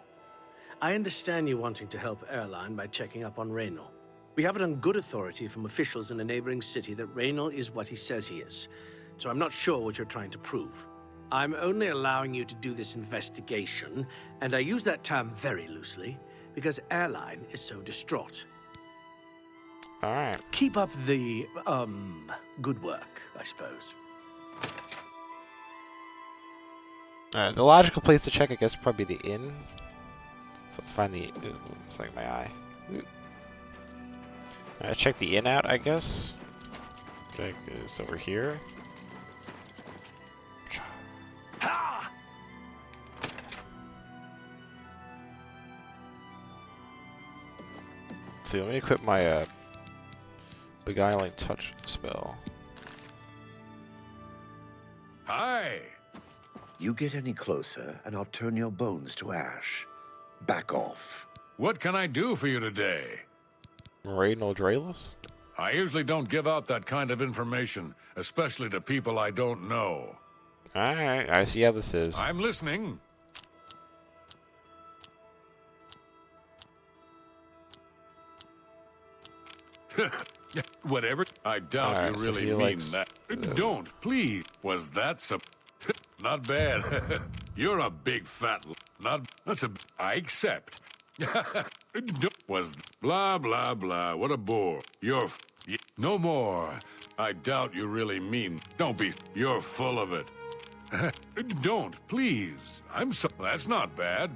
I understand you wanting to help Airline by checking up on Raynor. We have it on good authority from officials in a neighboring city that Raynor is what he says he is. So I'm not sure what you're trying to prove. I'm only allowing you to do this investigation, and I use that term very loosely, because Airline is so distraught. Alright. Keep up the, good work, I suppose. The logical place to check, I guess, would probably be the inn. So let's find the... Ooh, it's like my eye. Ooh. Let's check the inn out, I guess. Check this over here. So let me equip my Beguiling Touch spell. Hi! You get any closer, and I'll turn your bones to ash. Back off. What can I do for you today? Raynold Draelus? I usually don't give out that kind of information, especially to people I don't know. Alright, I see how this is. I'm listening. Whatever. I doubt Alright, you so really he mean likes, that. Don't, please. Was that some... Not bad. You're a big fat... Not... That's a... I accept. Was... Blah, blah, blah. What a bore. You're... No more. I doubt you really mean... Don't be... You're full of it. Don't, please. I'm so... That's not bad.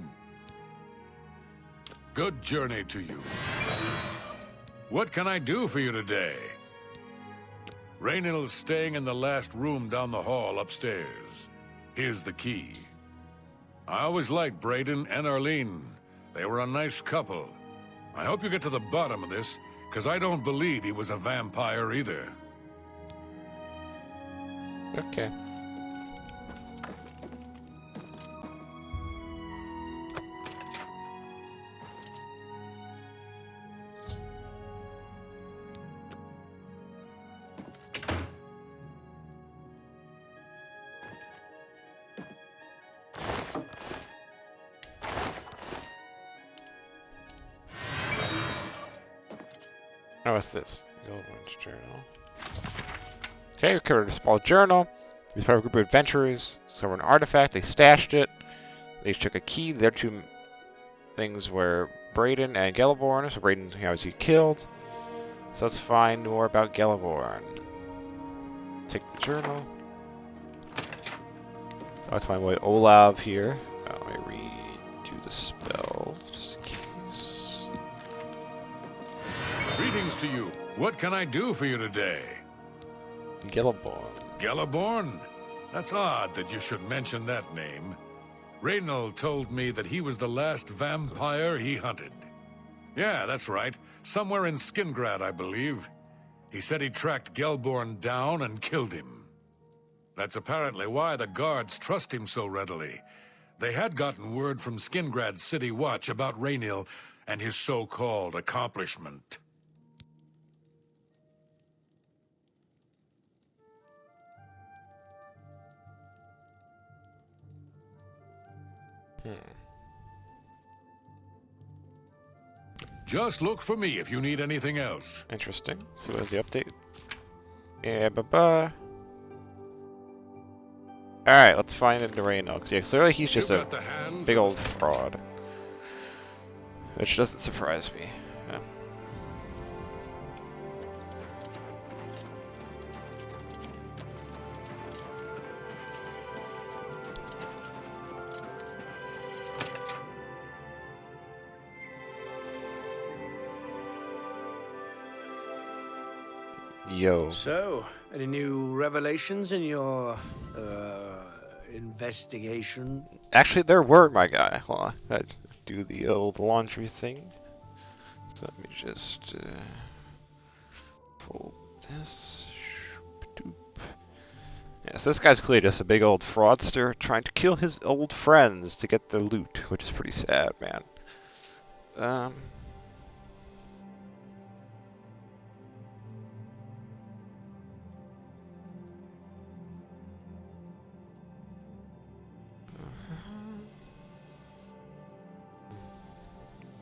Good journey to you. What can I do for you today? Raynill's staying in the last room down the hall upstairs. Here's the key. I always liked Brayden and Arlene. They were a nice couple. I hope you get to the bottom of this, because I don't believe he was a vampire either. Okay. Oh, what's this? Goldwyn's journal. Okay, recovered a small journal. These part of a group of adventurers discovered an artifact. They stashed it. They each took a key. Their two things were Brayden and Gelliborn. So Brayden obviously killed. So let's find more about Gelliborn. Take the journal. Let's find my Olav here. Let me redo the spell just in case. Greetings to you. What can I do for you today? Gelliborn. Gelliborn? That's odd that you should mention that name. Reynold told me that he was the last vampire he hunted. Yeah, that's right. Somewhere in Skingrad, I believe. He said he tracked Gelborn down and killed him. That's apparently why the guards trust him so readily. They had gotten word from Skingrad's City Watch about Raynil and his so-called accomplishment. Just look for me if you need anything else. Interesting. So where's the update? Yeah, bye-bye. Alright, let's find it in Raynil. Because yeah, clearly he's just a big old fraud. Which doesn't surprise me. Yeah. Yo. So, any new revelations in your, investigation? Actually, there were, my guy. Hold on. I'd do the old laundry thing. So let me just fold this. Yeah, so this guy's clearly just a big old fraudster trying to kill his old friends to get their loot, which is pretty sad, man.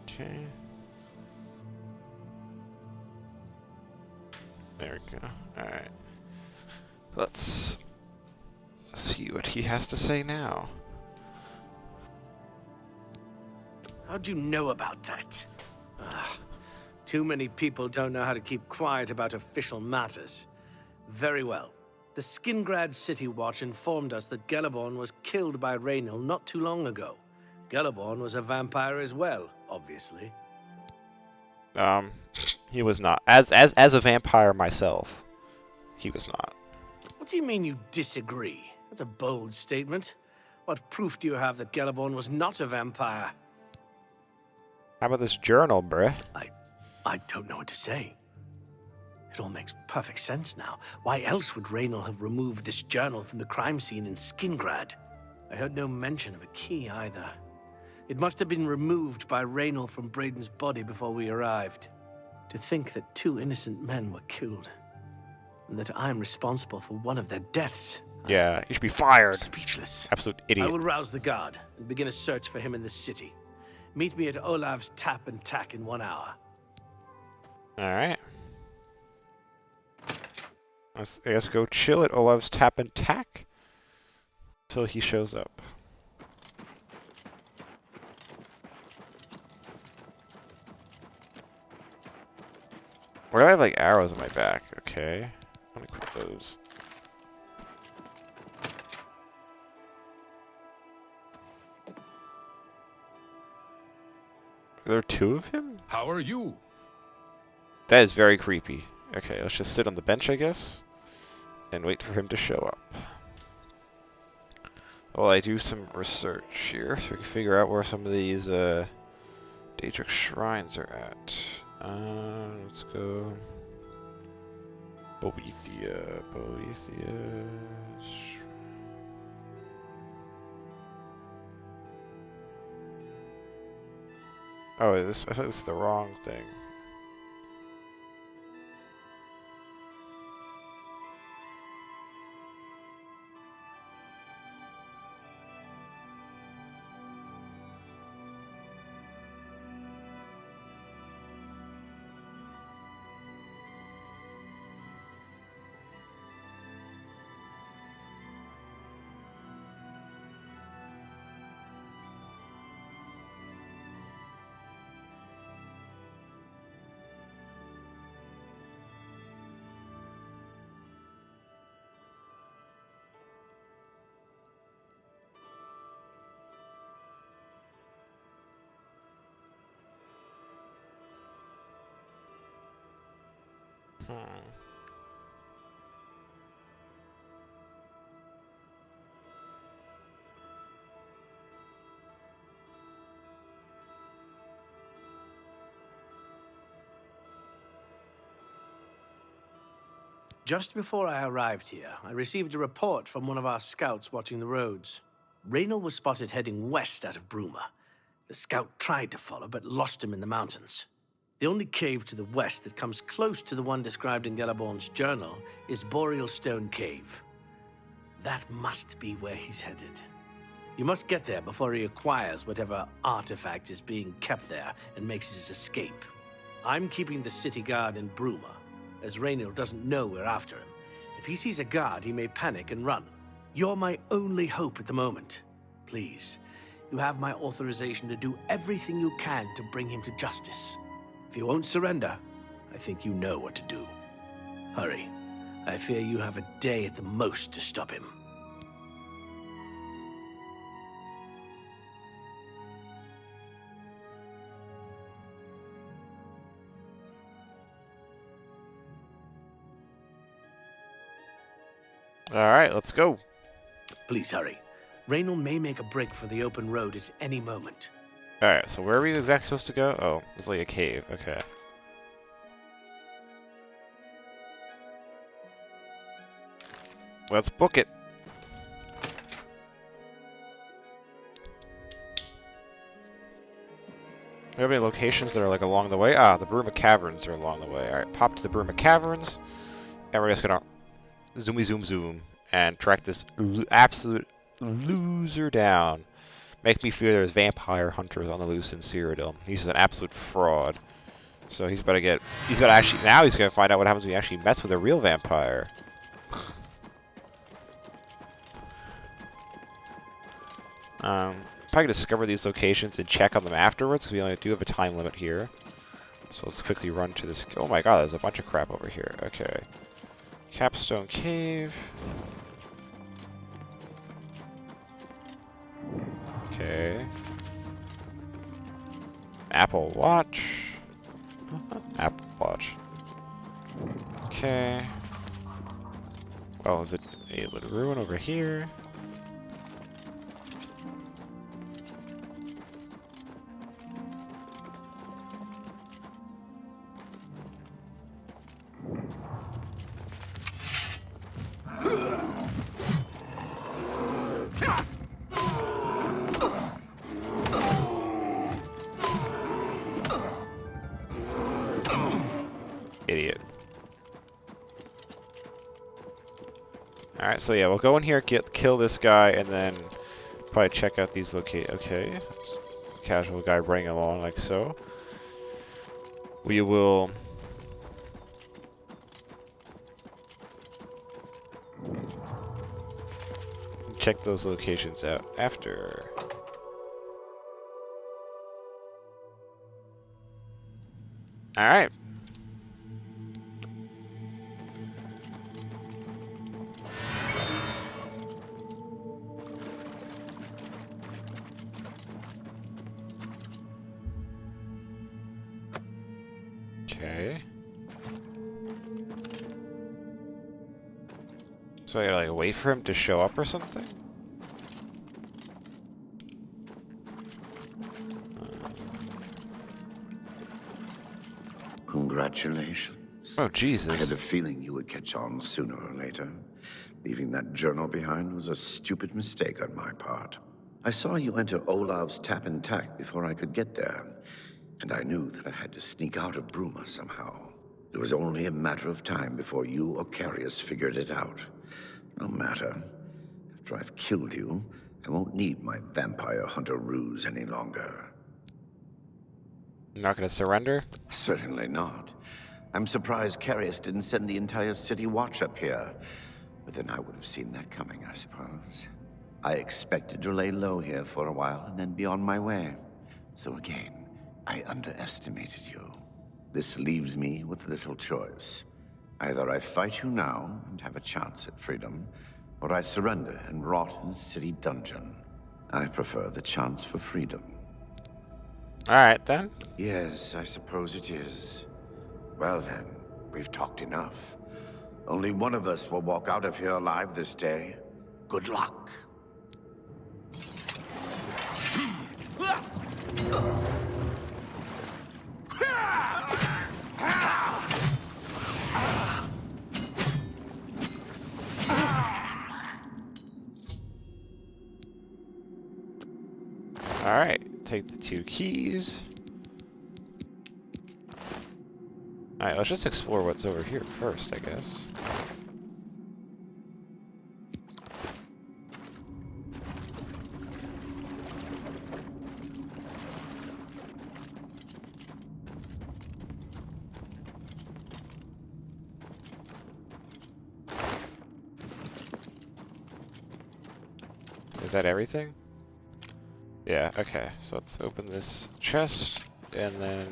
Okay. There we go. Alright. Let's see what he has to say now. How'd you know about that? Ugh. Too many people don't know how to keep quiet about official matters. Very well. The Skingrad City Watch informed us that Gellerborn was killed by Raynal not too long ago. Gellerborn was a vampire as well, obviously. He was not. As a vampire myself, he was not. What do you mean you disagree? That's a bold statement. What proof do you have that Gellerborn was not a vampire? How about this journal, bruh? I don't know what to say. It all makes perfect sense now. Why else would Raynal have removed this journal from the crime scene in Skingrad? I heard no mention of a key either. It must have been removed by Raynal from Braden's body before we arrived. To think that 2 innocent men were killed, and that I'm responsible for one of their deaths. Yeah, you should be fired. Speechless. Absolute idiot. I will rouse the guard and begin a search for him in the city. Meet me at Olav's Tap and Tack in 1 hour. Alright. I guess go chill at Olav's Tap and Tack until he shows up. Where do I have like arrows in my back? Okay. Let me equip those. Are there 2 of him? How are you? That is very creepy. Okay, let's just sit on the bench, I guess, and wait for him to show up. Well, I do some research here, so we can figure out where some of these Daedric shrines are at. Let's go. Boethia. Oh, I thought this is the wrong thing. Just before I arrived here, I received a report from one of our scouts watching the roads. Raynal was spotted heading west out of Bruma. The scout tried to follow, but lost him in the mountains. The only cave to the west that comes close to the one described in Gellerborn's journal is Boreal Stone Cave. That must be where he's headed. You must get there before he acquires whatever artifact is being kept there and makes his escape. I'm keeping the city guard in Bruma, as Raynal doesn't know we're after him. If he sees a guard, he may panic and run. You're my only hope at the moment. Please, you have my authorization to do everything you can to bring him to justice. If he won't surrender, I think you know what to do. Hurry. I fear you have a day at the most to stop him. Alright, let's go. Please hurry. Raynal may make a break for the open road at any moment. Alright, so where are we exactly supposed to go? Oh, it's like a cave, okay. Let's book it. Do we have any locations that are like along the way? Ah, the Bruma Caverns are along the way. Alright, pop to the Bruma Caverns, and we're just gonna zoomy zoom zoom and track this absolute loser down. Make me fear there's vampire hunters on the loose in Cyrodiil. He's an absolute fraud. So he's about to actually, now he's gonna find out what happens when you actually mess with a real vampire. Probably discover these locations and check on them afterwards, because we only do have a time limit here. So let's quickly run to this. Oh my god, there's a bunch of crap over here. Okay. Capstone Cave. Okay. Apple Watch. Apple Watch. Okay. Well, is it a little ruin over here? Idiot. Alright, so yeah, we'll go in here, kill this guy, and then probably check out these locations. Okay, casual guy running along like so. We will check those locations out after. Alright. Okay. So I gotta like wait for him to show up or something? Congratulations. Oh, Jesus. I had a feeling you would catch on sooner or later. Leaving that journal behind was a stupid mistake on my part. I saw you enter Olav's tap and tack before I could get there, and I knew that I had to sneak out of Bruma somehow. It was only a matter of time before you or Carius figured it out. No matter. After I've killed you, I won't need my vampire hunter ruse any longer. You're not gonna surrender? Certainly not. I'm surprised Carius didn't send the entire city watch up here. But then I would have seen that coming, I suppose. I expected to lay low here for a while and then be on my way. So again, I underestimated you. This leaves me with little choice. Either I fight you now and have a chance at freedom, or I surrender and rot in a city dungeon. I prefer the chance for freedom. Alright then. Yes, I suppose it is. Well then, we've talked enough. Only one of us will walk out of here alive this day. Good luck. Alright, take the 2 keys. Alright, let's just explore what's over here first, I guess. Is that everything? Yeah, okay. So let's open this chest, and then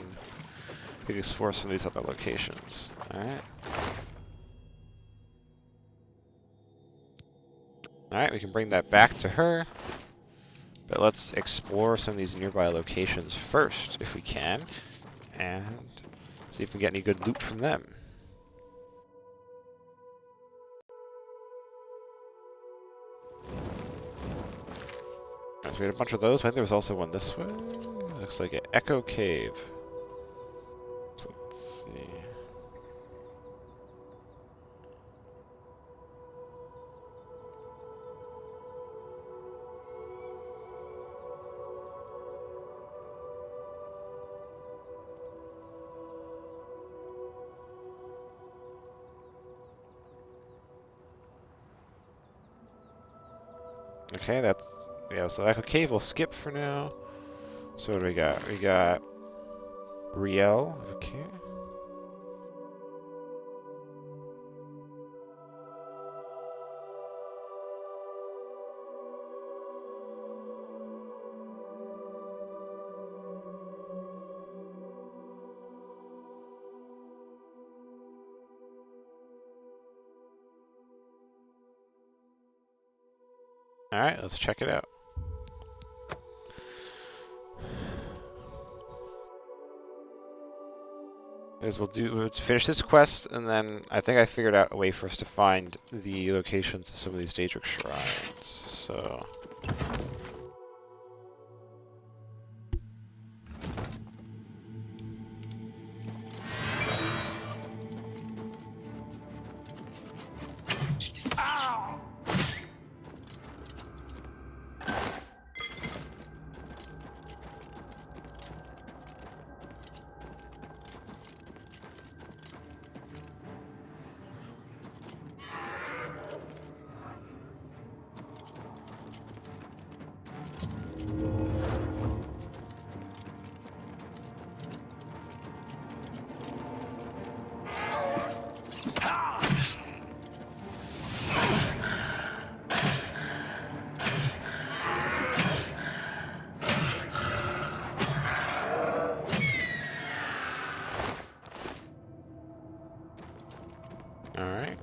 we can explore some of these other locations. Alright. Alright, we can bring that back to her. But let's explore some of these nearby locations first, if we can. And see if we get any good loot from them. So we had a bunch of those. I think there was also one this way. Looks like an Echo Cave. So let's see. Okay, that's yeah. So Echo Cave will skip for now. So what do we got? We got Riel. Okay. All right, let's check it out. We'll finish this quest, and then I think I figured out a way for us to find the locations of some of these Daedric shrines. So. All right.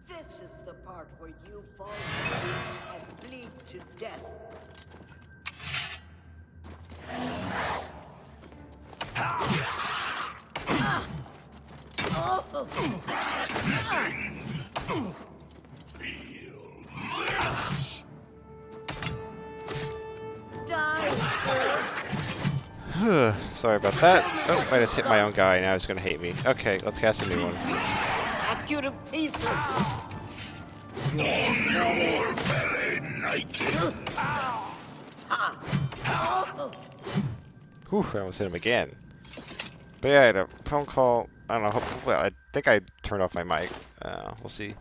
This is the part where you fall and bleed to death. Sorry about that. Oh, I just hit my own guy. Now he's gonna hate me. Okay, let's cast a new one. Hack you to pieces. Whew, I almost hit him again. But yeah, I had a phone call. I don't know. Well, I think I turned off my mic. We'll see.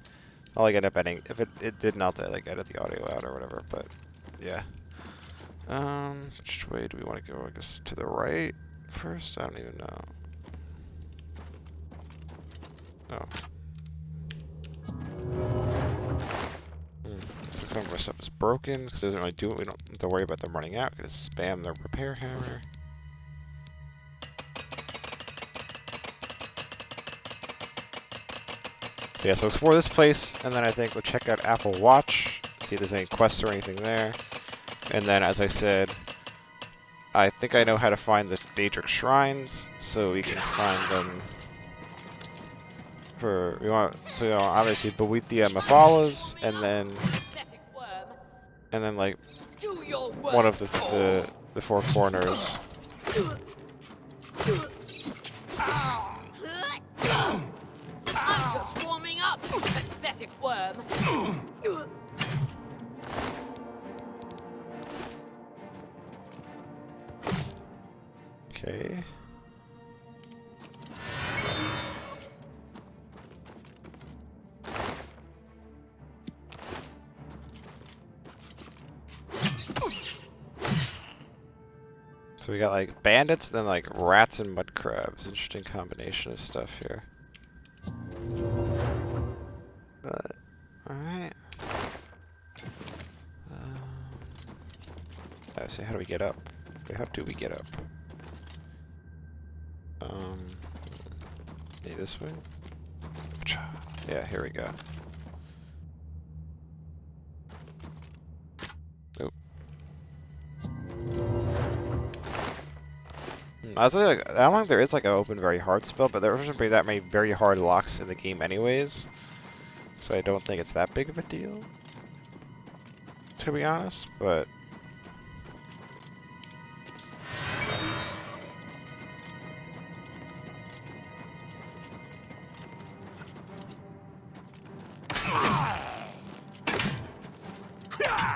I'll like end up editing. If it did not, I like edit the audio out or whatever. But yeah. Which way do we want to go? I guess to the right first. I don't even know. Oh. Looks like some of our stuff is broken because it doesn't really do it. We don't have to worry about them running out. We can just spam the repair hammer. So yeah, so explore this place, and then I think we'll check out Apple Watch, see if there's any quests or anything there. And then, as I said, I think I know how to find the Daedric shrines, so we can find them for, we want, so you know, obviously Boethia Mephalas, and then like one of the the four corners. I'm just warming up, pathetic worm. Okay. So we got like bandits, then like rats and mud crabs. Interesting combination of stuff here. But alright. I say, how do we get up? Wait, how do we get up? Maybe this way? Yeah, here we go. Nope. I was like, I don't think there is like an open very hard spell, but there shouldn't be that many very hard locks in the game anyways. So I don't think it's that big of a deal, to be honest, but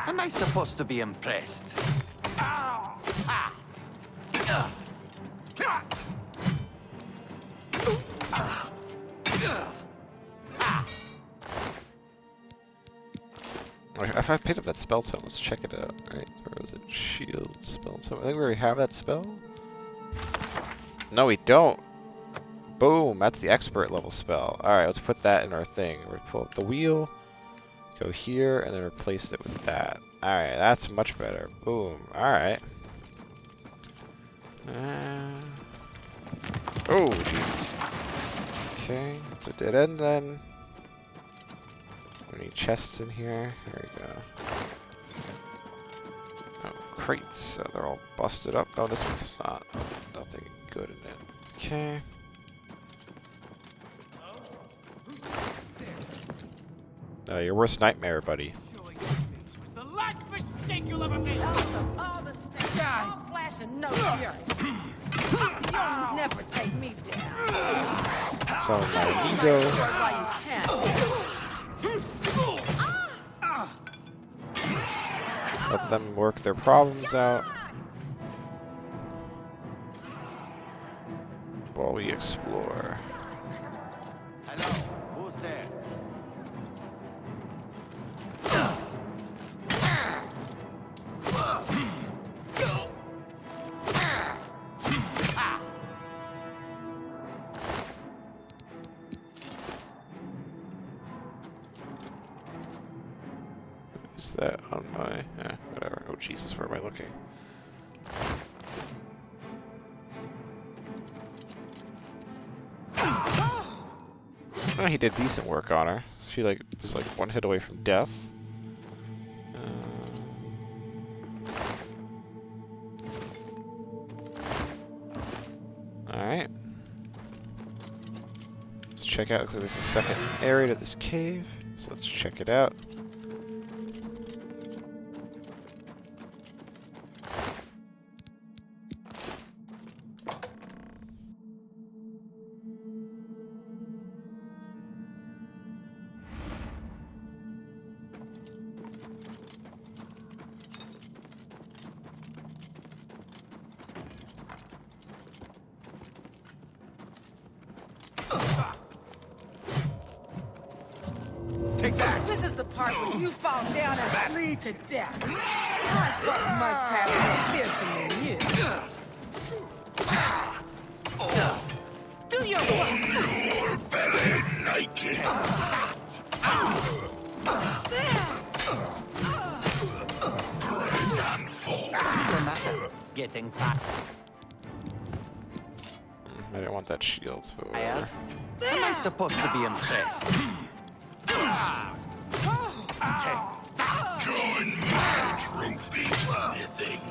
Am I supposed to be impressed? if I picked up that spell tome, let's check it out, right? Or was it shield spell tome? I think we already have that spell. No, we don't. Boom, that's the expert level spell. Alright, let's put that in our thing. We'll pull up the wheel, go here, and then replace it with that. Alright, that's much better. Boom. Alright. Oh, jeez. Okay, it's a dead end then. Any chests in here? There we go. Oh, crates. So they're all busted up. Oh, this one's not. Nothing good in it. Okay. Your worst nightmare, buddy. The last mistake you'll ever make. All the same. All flash and no fury. You'll never take me down. So my ego. Why you can't. Let them work their problems out while we explore. Hello, who's there? Is that on my... whatever. Oh Jesus, where am I looking? Oh, he did decent work on her. She like was like one hit away from death. Alright. Let's check out, so there's a second area to this cave. So let's check it out. This is the part where you fall down and bleed to death. I thought mud crabs were fiercer than you. Do your worst. You're very naked. Bring on forward. What's the matter? Getting fat. I didn't want that shield, but whatever. Am I supposed to be impressed? Join my trophy smithing.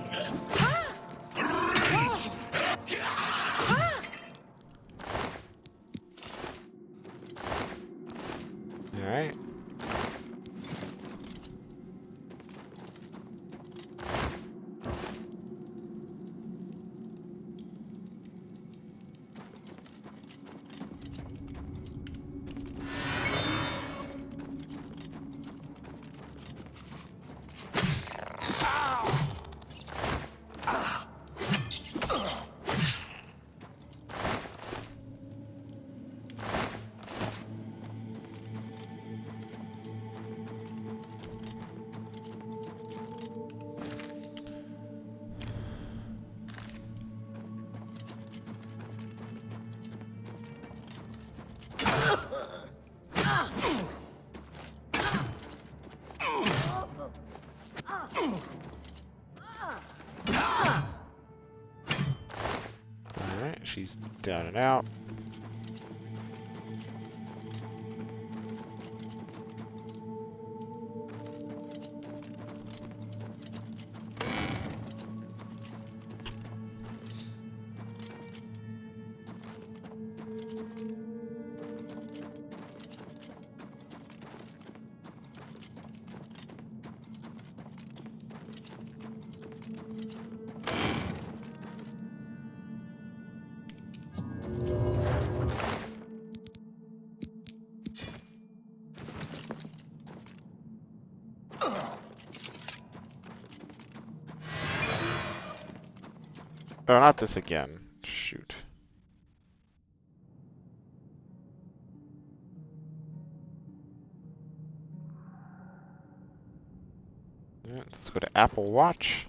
Alright. she's down and out. Oh, not this again. Shoot. Alright, let's go to Apple Watch.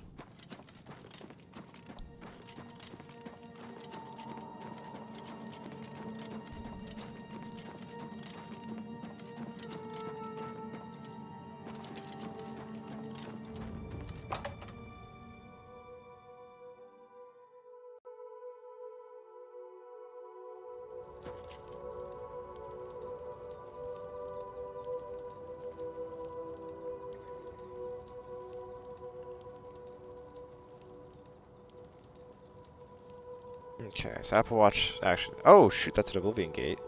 Okay, so Apple Watch actually. Oh shoot, that's an Oblivion gate.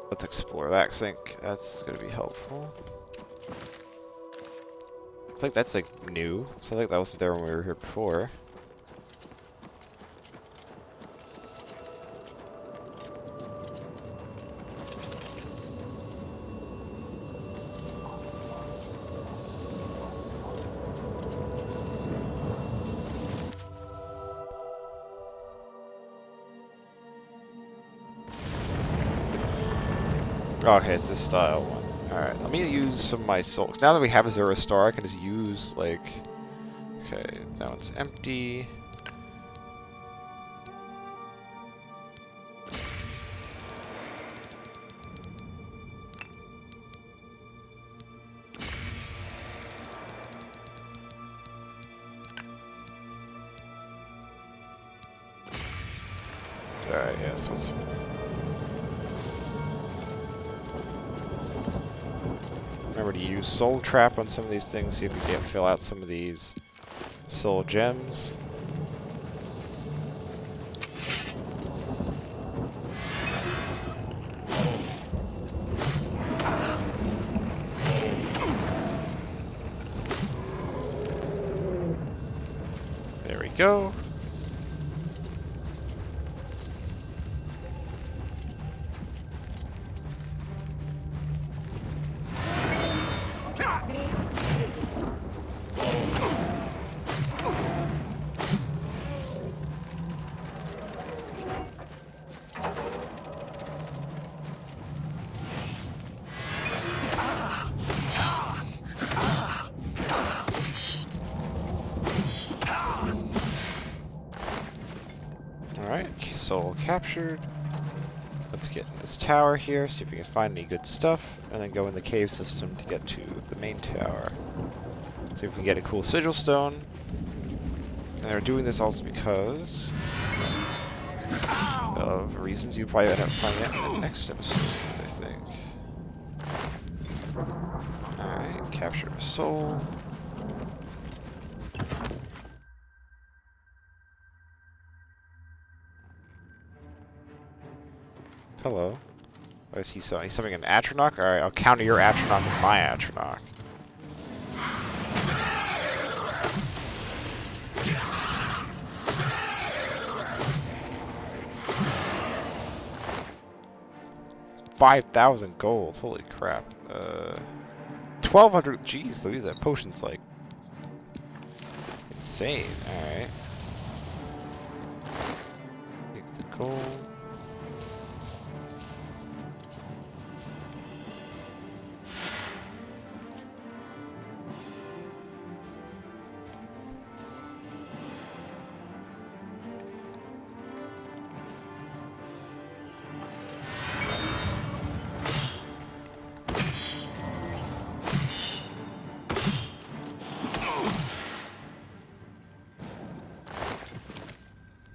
Let's explore that, 'cause I think that's gonna be helpful. I think that's like new, so I think that wasn't there when we were here before. Okay, it's this style one. Alright, let me use some of my souls. Now that we have a Zero Star, I can just use, like... Okay, that one's empty. Alright, yeah, so it's... Remember to use Soul Trap on some of these things, see if we can't fill out some of these soul gems. There we go. Alright, soul captured. Let's get in this tower here, see if we can find any good stuff, and then go in the cave system to get to the main tower. See if we can get a cool sigil stone. And we're doing this also because of reasons you probably end up finding out in the next episode, I think. Alright, capture a soul. Hello. Oh, is he summoning an Atronach? Alright, I'll counter your Atronach with my Atronach. $5,000 gold. Holy crap. 1,200. Jeez, Louise, that potion's like insane. Alright. Takes the gold.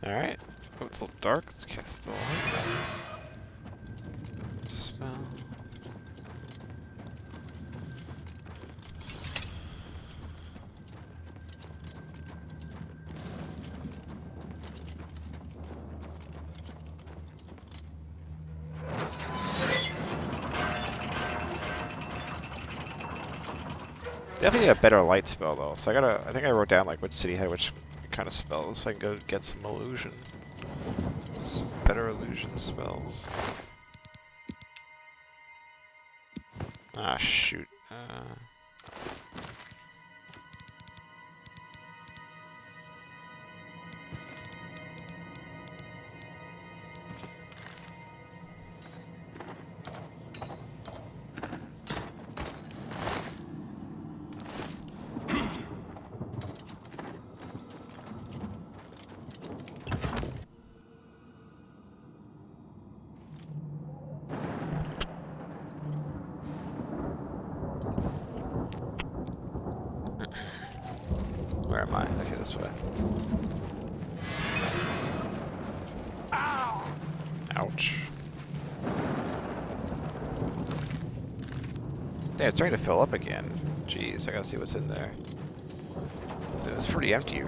Alright, Oh, it's a little dark. Let's cast the light. Spell. Definitely a better light spell though. So I think I wrote down like which city had which kind of spells, so I can go get some illusion. Some better illusion spells. Ah, shoot. Where am I? Okay, this way. Ouch. Yeah, it's starting to fill up again. Jeez, I gotta see what's in there. It was pretty empty.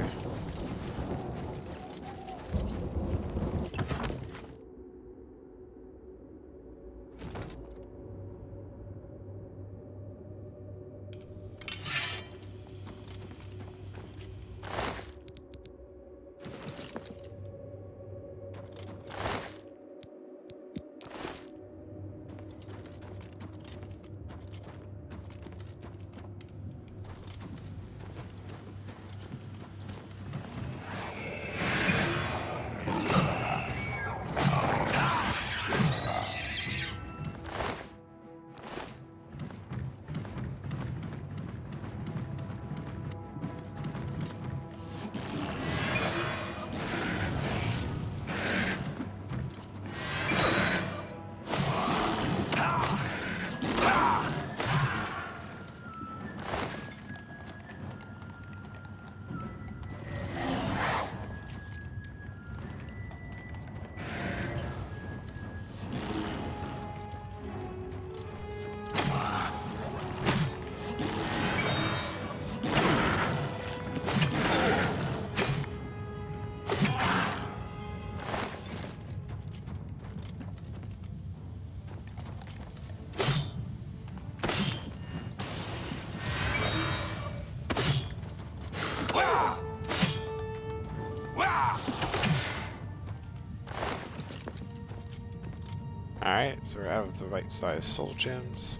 Alright, so we're out of the right size soul gems.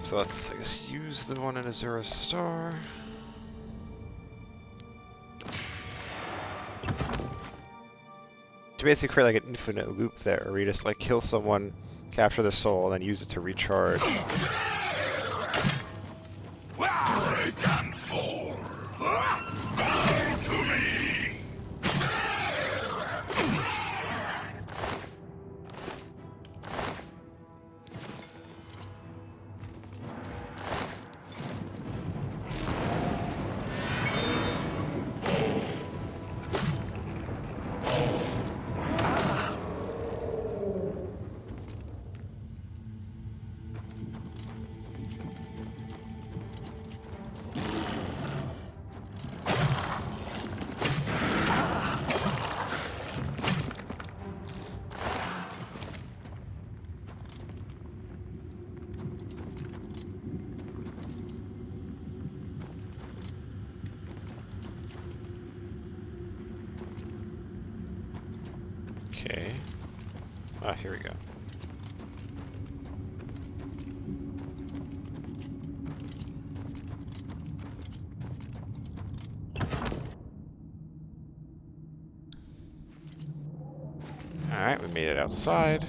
So let's, I guess, use the one in Azura Star. To basically create like an infinite loop there, where you just like kill someone, capture their soul, and then use it to recharge. Break and fall. Bow to me. Okay. Ah, here we go. Alright, we made it outside.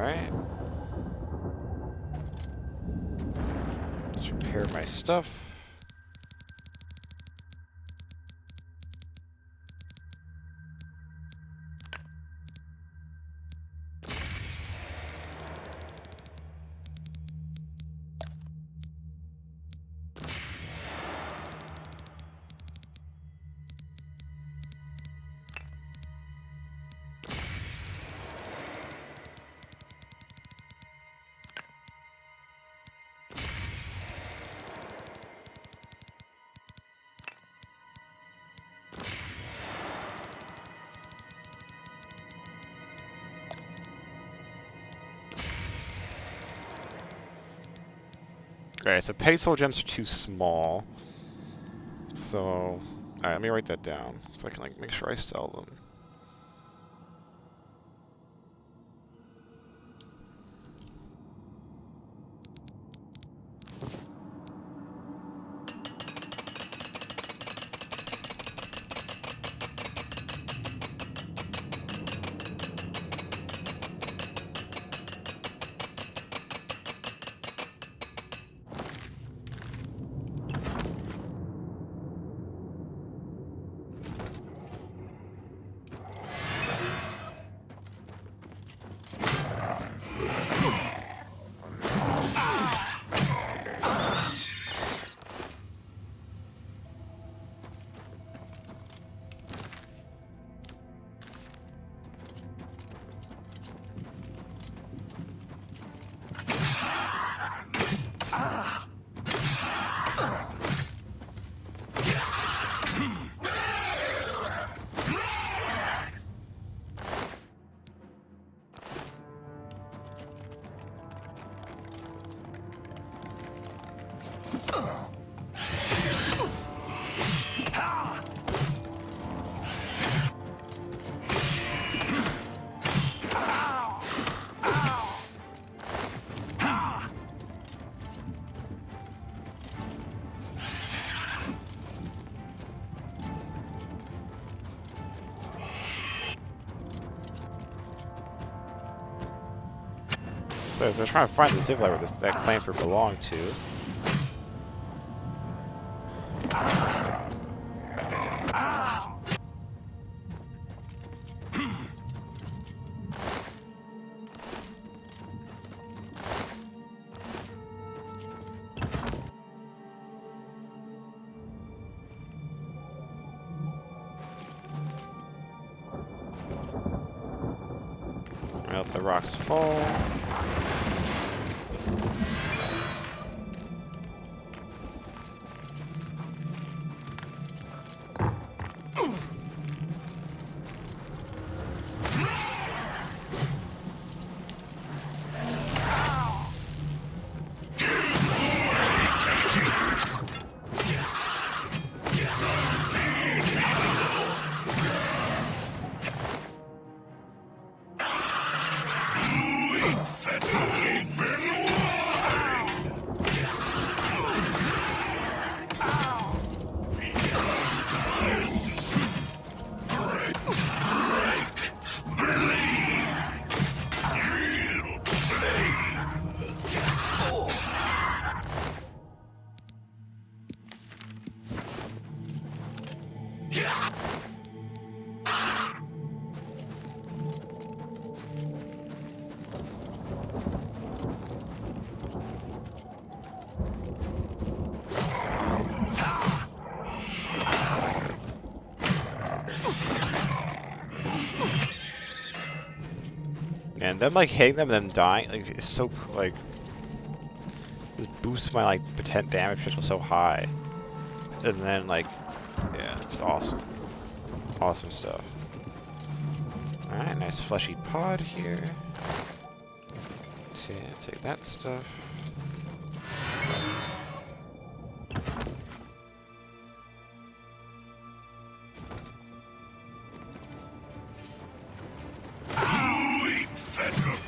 Alright. Let's repair my stuff. Okay, so petty soul gems are too small. So, alright, let me write that down so I can like make sure I sell them. So I was trying to find the zip line where that clamper belonged to. Let the rocks fall. And them like hitting them and then dying, like it's so like just boosts my like potent damage potential so high. And then like yeah, it's awesome. Awesome stuff. Alright, nice fleshy pod here. So, yeah, take that stuff.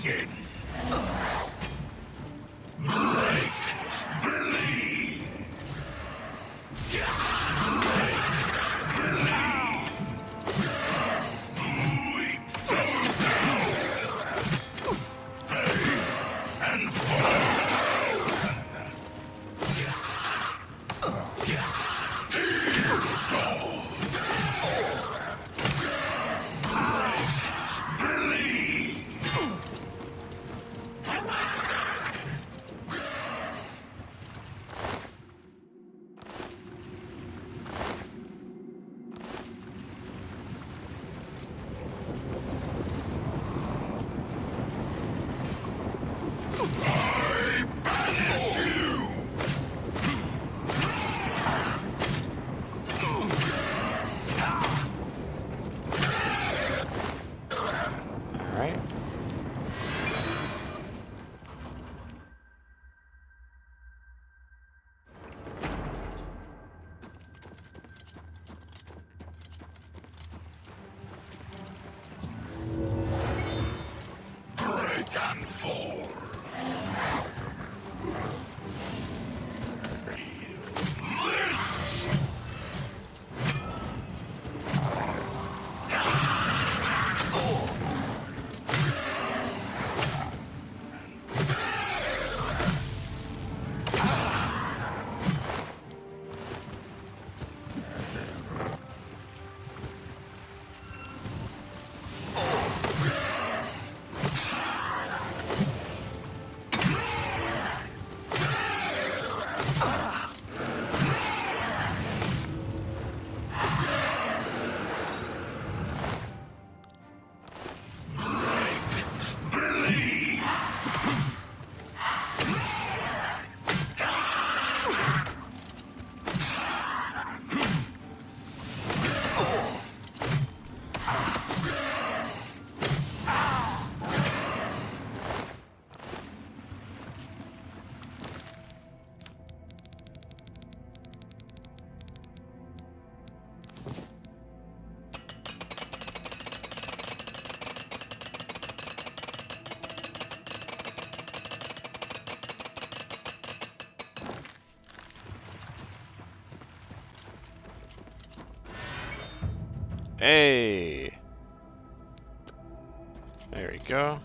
Break, can fall. This. Hey! There we go.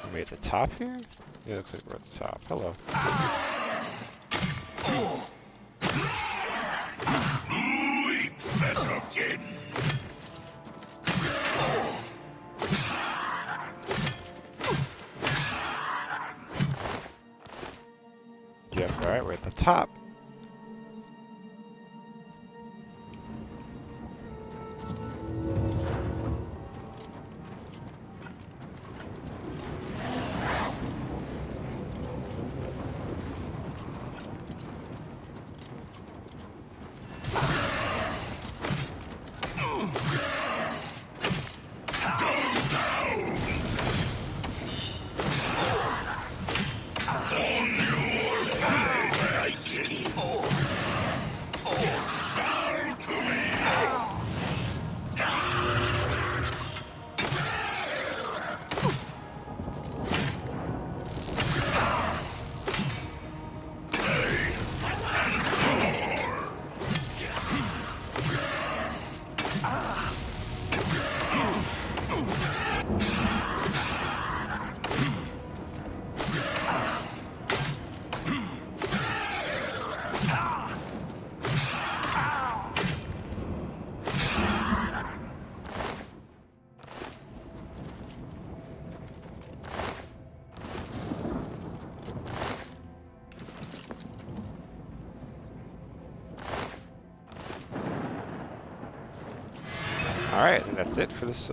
Are we at the top here? Yeah, it looks like we're at the top. Hello. Yep, alright, we're at the top. Alright, and that's it for this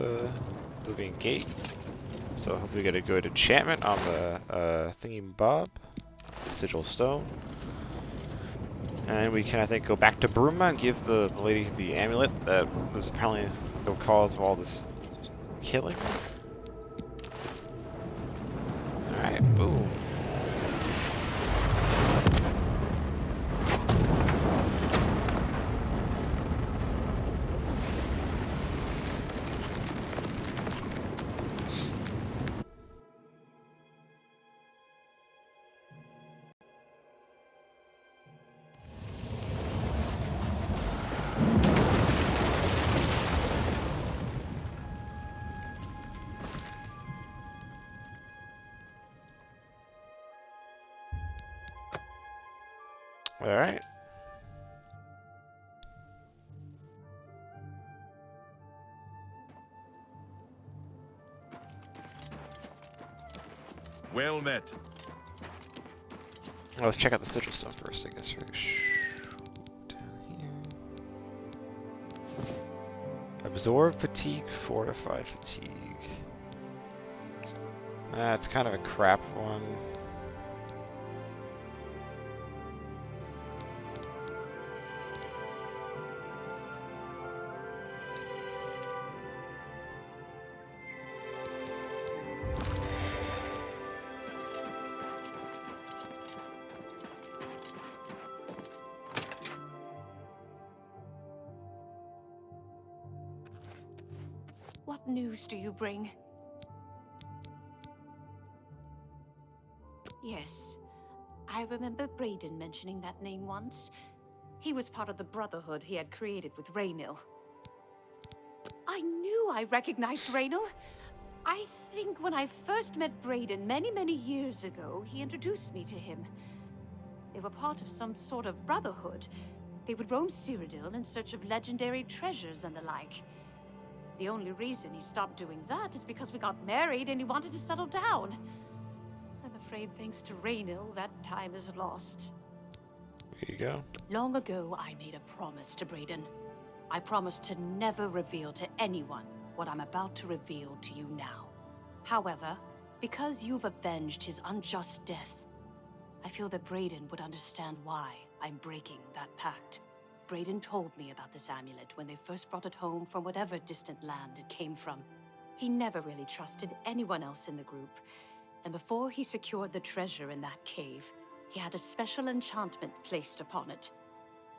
Oblivion gate. So hopefully we get a good enchantment on the thingy bob, sigil stone. And we can, I think, go back to Bruma and give the lady the amulet that was apparently the cause of all this killing. Alright, boom. Alright. Well met. Let's check out the sigil stuff first, I guess. Right? Down here. Absorb fatigue, fortify fatigue. That's kind of a crap one. What news do you bring? Yes, I remember Brayden mentioning that name once. He was part of the Brotherhood he had created with Raynil. I knew I recognized Raynil. I think when I first met Brayden many years ago, he introduced me to him. They were part of some sort of brotherhood. They would roam Cyrodiil in search of legendary treasures and the like. The only reason he stopped doing that is because we got married and he wanted to settle down. I'm afraid thanks to Raynil, that time is lost. There you go. Long ago, I made a promise to Brayden. I promised to never reveal to anyone what I'm about to reveal to you now. However, because you've avenged his unjust death, I feel that Brayden would understand why I'm breaking that pact. Brayden told me about this amulet when they first brought it home from whatever distant land it came from. He never really trusted anyone else in the group, and before he secured the treasure in that cave, he had a special enchantment placed upon it.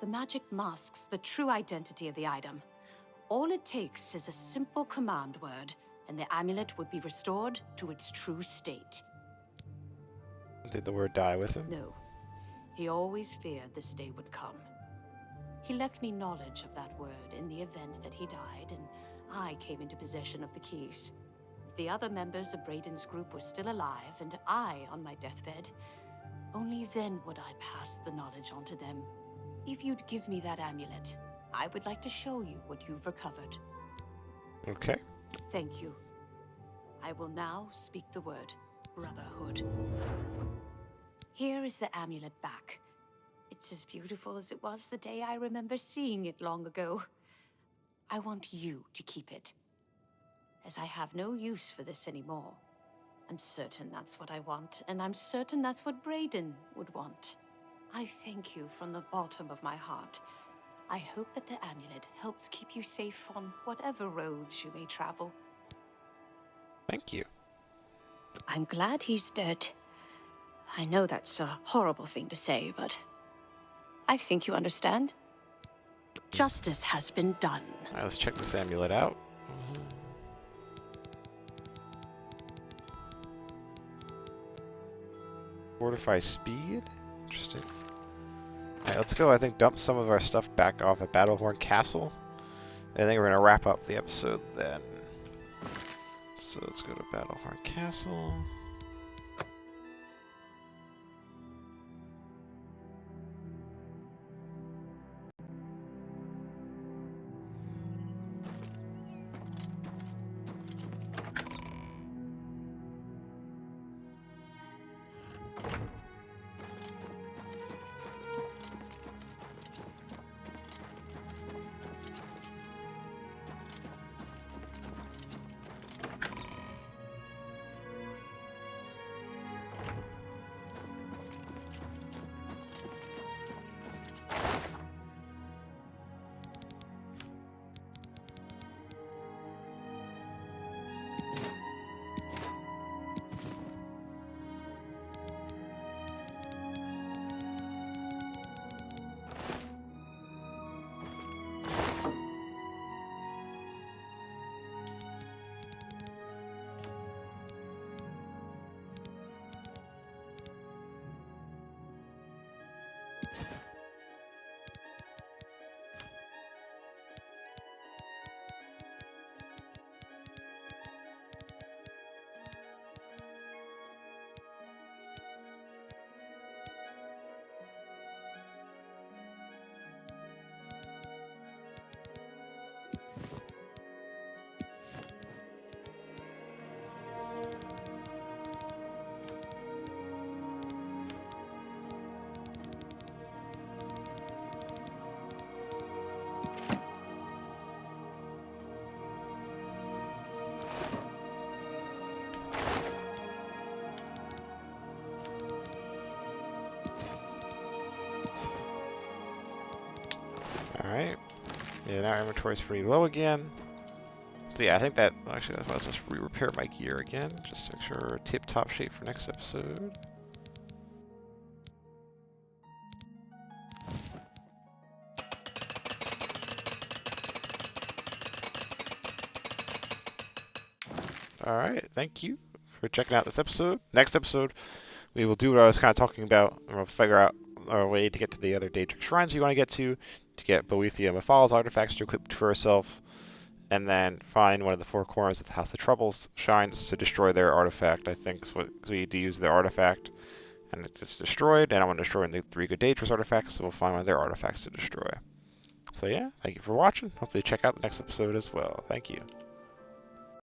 The magic masks the true identity of the item. All it takes is a simple command word, and the amulet would be restored to its true state. Did the word die with him? No. He always feared this day would come. He left me knowledge of that word in the event that he died, and I came into possession of the keys. If the other members of Brayden's group were still alive, and I on my deathbed, only then would I pass the knowledge on to them. If you'd give me that amulet, I would like to show you what you've recovered. Okay. Thank you. I will now speak the word Brotherhood. Here is the amulet back. It's as beautiful as it was the day I remember seeing it long ago. I want you to keep it, as I have no use for this anymore. I'm certain that's what I want, and I'm certain that's what Brayden would want. I thank you from the bottom of my heart. I hope that the amulet helps keep you safe on whatever roads you may travel. Thank you. I'm glad he's dead. I know that's a horrible thing to say, but I think you understand. Justice has been done. Alright, let's check this amulet out. Fortify speed? Interesting. Alright, let's go, I think, dump some of our stuff back off at Battlehorn Castle. I think we're going to wrap up the episode then. So let's go to Battlehorn Castle. Alright. Yeah, now our inventory's pretty low again. So yeah, I think that, actually, that's why let's just re-repair my gear again, just to make sure we're tip-top shape for next episode. Alright, thank you for checking out this episode. Next episode, we will do what I was kind of talking about, and we'll figure out our way to get to the other Daedric shrines you want to get Boethia and Mephal's artifacts to equip for herself, and then find one of the four corners of the House of Troubles shrines to destroy their artifact. I think is what we need to use their artifact, and it gets destroyed, and I want to destroy the 3 good Daedric artifacts, so we'll find one of their artifacts to destroy. So yeah, thank you for watching. Hopefully check out the next episode as well. Thank you.